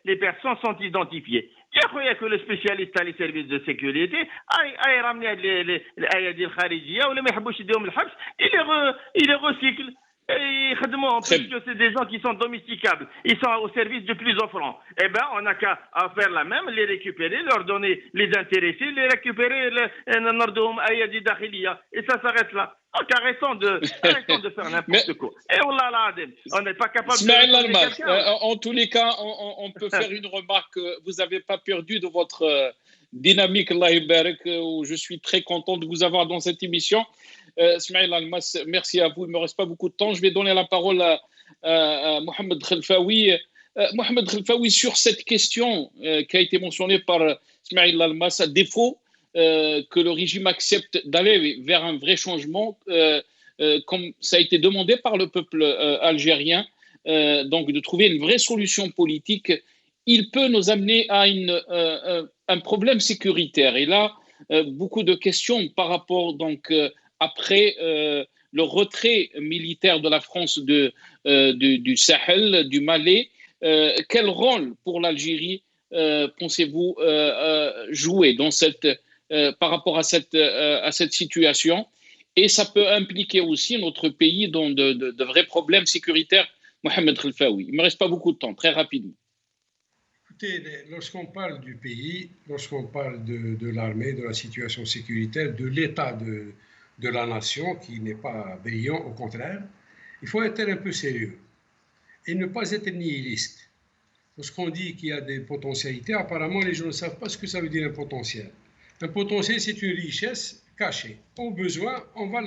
les personnes sont identifiées. Il y a que le spécialiste à les services de sécurité a ramené les Ayadi al-Kharijia ou les Mehbouch Diom al-Habs, il les recycle. Et c'est des gens qui sont domesticables. Ils sont au service du plus offrant. Eh bien, on n'a qu'à faire la même, les récupérer, leur donner, les intéresser, les récupérer, et ça s'arrête là. Donc, arrêtons de faire n'importe quoi. Et on n'est pas capable de... En tous les cas, on peut faire une remarque. Vous n'avez pas perdu de votre dynamique, Allah Barak, où je suis très content de vous avoir dans cette émission. Smaïl Almas, merci à vous. Il ne me reste pas beaucoup de temps. Je vais donner la parole à Mohamed Khelfaoui. Mohamed Khelfaoui, sur cette question qui a été mentionnée par Smaïl Almas, à défaut que le régime accepte d'aller vers un vrai changement, comme ça a été demandé par le peuple algérien, donc de trouver une vraie solution politique, il peut nous amener à un problème sécuritaire. Et là, beaucoup de questions par rapport, donc, après le retrait militaire de la France du Sahel, du Mali, quel rôle pour l'Algérie pensez-vous jouer dans par rapport à cette situation? Et ça peut impliquer aussi notre pays dans de vrais problèmes sécuritaires. Mohamed Khelfaoui, il ne me reste pas beaucoup de temps, très rapidement. Écoutez, lorsqu'on parle du pays, lorsqu'on parle de l'armée, de la situation sécuritaire, de l'état de la nation qui n'est pas brillant, au contraire, il faut être un peu sérieux et ne pas être nihiliste. Lorsqu'on dit qu'il y a des potentialités, apparemment les gens ne savent pas ce que ça veut dire un potentiel. Un potentiel, c'est une richesse cachée. Au besoin, on va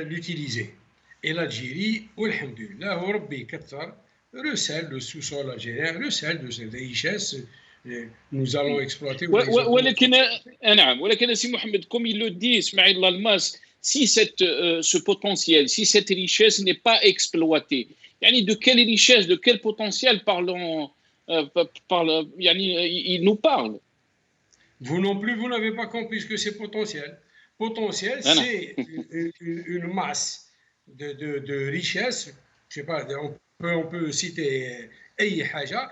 l'utiliser. Et l'Algérie, alhamdoulilah, recèle le sous-sol algérien, recèle de ces richesses. Nous allons exploiter. ولكن سي محمد, comme il le dit, Ismaïl Almas, si ce potentiel, si cette richesse n'est pas exploitée, de quelle richesse, de quel potentiel il nous parle? Vous non plus, vous n'avez pas compris ce que c'est potentiel. Potentiel, c'est une masse de richesse. Je sais pas, on peut citer Aïe Haja.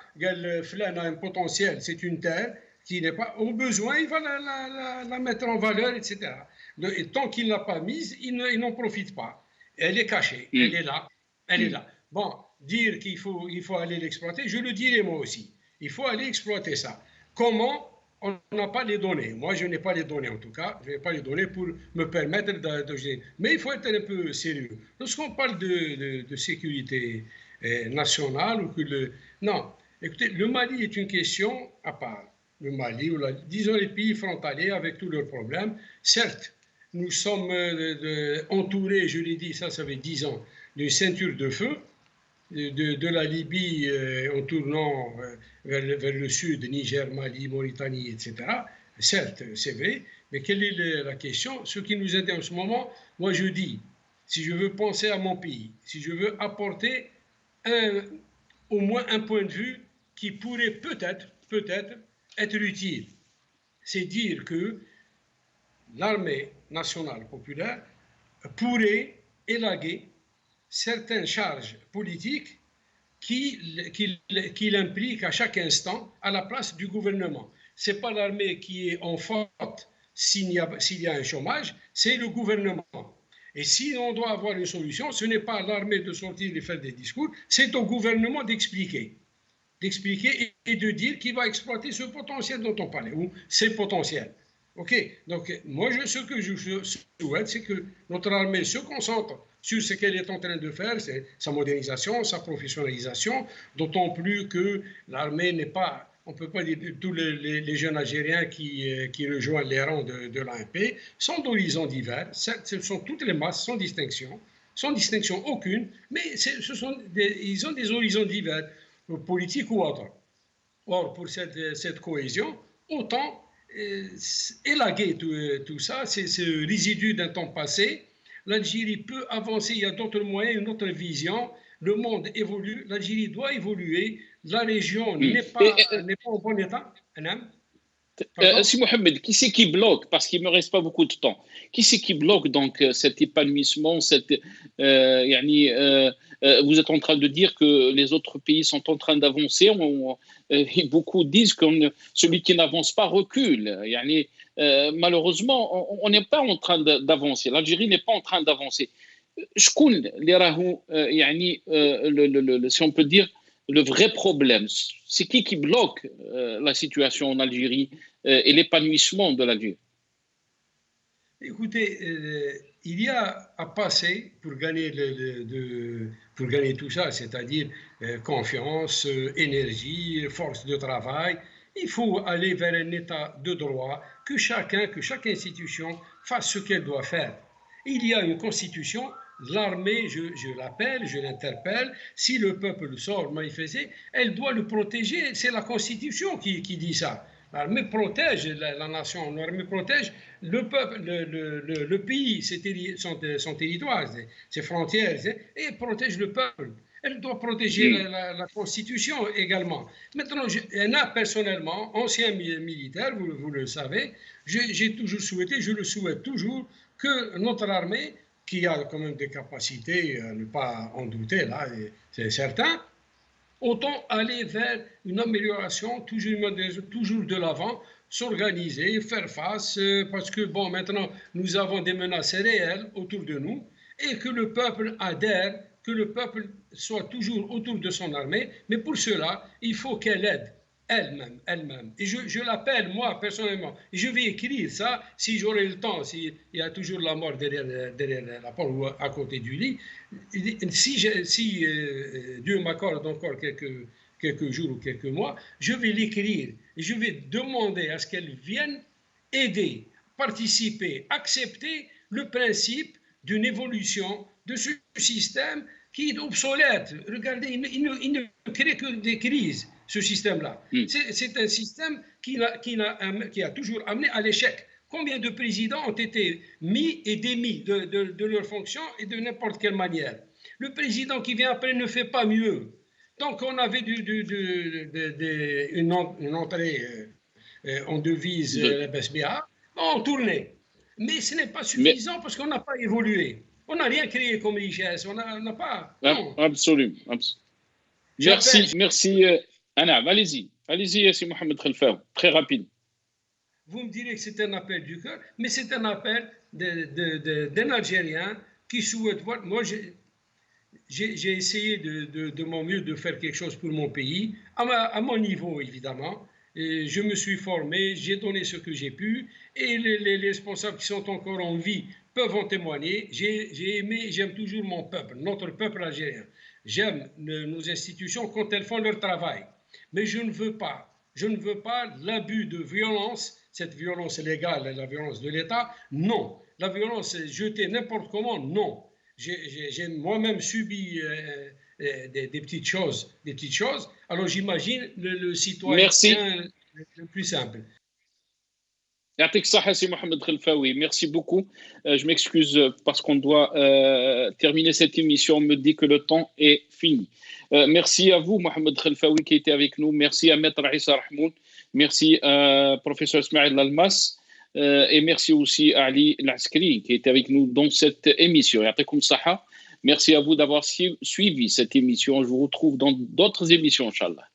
Flan a un potentiel, c'est une terre qui n'est pas au besoin, il va la mettre en valeur, etc. Et tant qu'il ne l'a pas mise, il n'en profite pas. Elle est cachée, elle est là, elle est là. Bon, dire qu'il faut aller l'exploiter, je le dirais moi aussi. Il faut aller exploiter ça. Comment? On n'a pas les données. Moi, je n'ai pas les données en tout cas. Je n'ai pas les données pour me permettre de... Mais il faut être un peu sérieux. Lorsqu'on parle de sécurité nationale, non. Écoutez, le Mali est une question à part. Le Mali, disons les pays frontaliers avec tous leurs problèmes. Certes, nous sommes entourés, je l'ai dit, ça fait 10 ans, d'une ceinture de feu. De la Libye en tournant vers le sud, Niger, Mali, Mauritanie, etc. Certes, c'est vrai, mais quelle est la question? Ce qui nous intéresse en ce moment, moi je dis, si je veux penser à mon pays, si je veux apporter au moins un point de vue qui pourrait peut-être être utile, c'est dire que l'armée nationale populaire pourrait élaguer certaines charges politiques qui l'impliquent à chaque instant à la place du gouvernement. Ce n'est pas l'armée qui est en faute s'il y a un chômage, c'est le gouvernement. Et si on doit avoir une solution, ce n'est pas à l'armée de sortir et faire des discours, c'est au gouvernement d'expliquer et de dire qu'il va exploiter ce potentiel dont on parlait, ou ces potentiels. OK, donc moi, ce que je souhaite, c'est que notre armée se concentre sur ce qu'elle est en train de faire, c'est sa modernisation, sa professionnalisation, d'autant plus que l'armée n'est pas, on ne peut pas dire tous les jeunes Algériens qui rejoignent les rangs de l'ANP sont d'horizons divers. Certes, ce sont toutes les masses sans distinction aucune, mais ils ont des horizons divers, politiques ou autres. Or, pour cette cohésion, autant élaguer tout ça, c'est ce résidu d'un temps passé. L'Algérie peut avancer, il y a d'autres moyens, une autre vision. Le monde évolue, l'Algérie doit évoluer, la région n'est pas en bon état. Si Mohamed, qui c'est qui bloque, parce qu'il ne me reste pas beaucoup de temps, qui c'est qui bloque donc cet épanouissement, vous êtes en train de dire que les autres pays sont en train d'avancer, beaucoup disent que celui qui n'avance pas recule. Malheureusement, on n'est pas en train d'avancer, l'Algérie n'est pas en train d'avancer. Si on peut dire, le vrai problème, c'est qui bloque la situation en Algérie et l'épanouissement de l'Algérie? Écoutez, il y a à passer pour gagner tout ça, c'est-à-dire confiance, énergie, force de travail. Il faut aller vers un état de droit, que chaque institution fasse ce qu'elle doit faire. Il y a une constitution, l'armée, je l'appelle, je l'interpelle, si le peuple sort manifester, elle doit le protéger, c'est la constitution qui dit ça. L'armée protège la nation, l'armée protège le peuple, le pays, son territoire, ses frontières, et protège le peuple. Elle doit protéger la Constitution également. Maintenant, personnellement, ancien militaire, vous le savez, j'ai toujours souhaité, je le souhaite toujours, que notre armée, qui a quand même des capacités, à ne pas en douter, là, c'est certain, autant aller vers une amélioration, toujours de l'avant, s'organiser, faire face, parce que, bon, maintenant, nous avons des menaces réelles autour de nous, et que le peuple adhère, que le peuple soit toujours autour de son armée, mais pour cela, il faut qu'elle aide elle-même. Et je l'appelle, moi, personnellement, et je vais écrire ça, si j'aurai le temps, s'il y a toujours la mort derrière la porte ou à côté du lit, si Dieu m'accorde encore quelques jours ou quelques mois, je vais l'écrire, et je vais demander à ce qu'elle vienne aider, participer, accepter le principe d'une évolution de ce système qui est obsolète. Regardez, il ne crée que des crises, ce système-là. C'est un système qui a toujours amené à l'échec. Combien de présidents ont été mis et démis de leurs fonctions et de n'importe quelle manière? Le président qui vient après ne fait pas mieux. Donc on avait une entrée en devise la BSBA, on tournait. Mais ce n'est pas suffisant parce qu'on n'a pas évolué. On n'a rien créé comme richesse. On n'a pas. Non. Absolument. Merci. Anna, allez-y, Yassi Mohamed Khelfaoui, très rapide. Vous me direz que c'est un appel du cœur, mais c'est un appel d'un Algérien qui souhaite voir. Moi, j'ai essayé de mon mieux de faire quelque chose pour mon pays, à mon niveau évidemment. Et je me suis formé, j'ai donné ce que j'ai pu, et les responsables qui sont encore en vie peuvent en témoigner. J'aime toujours mon peuple, notre peuple algérien. J'aime nos institutions quand elles font leur travail. Mais je ne veux pas l'abus de violence, cette violence légale, la violence de l'État, non. La violence jetée n'importe comment, non. J'ai moi-même subi des petites choses. Alors j'imagine le citoyen le plus simple. Merci beaucoup. Je m'excuse parce qu'on doit terminer cette émission. On me dit que le temps est fini. Merci à vous, Mohamed Khelfaoui, qui était avec nous. Merci à Maître Issa Rahmoun. Merci à Professeur Ismaël Almas. Et merci aussi à Ali Laskri, qui était avec nous dans cette émission. Merci à vous d'avoir suivi cette émission. Je vous retrouve dans d'autres émissions, Inch'Allah.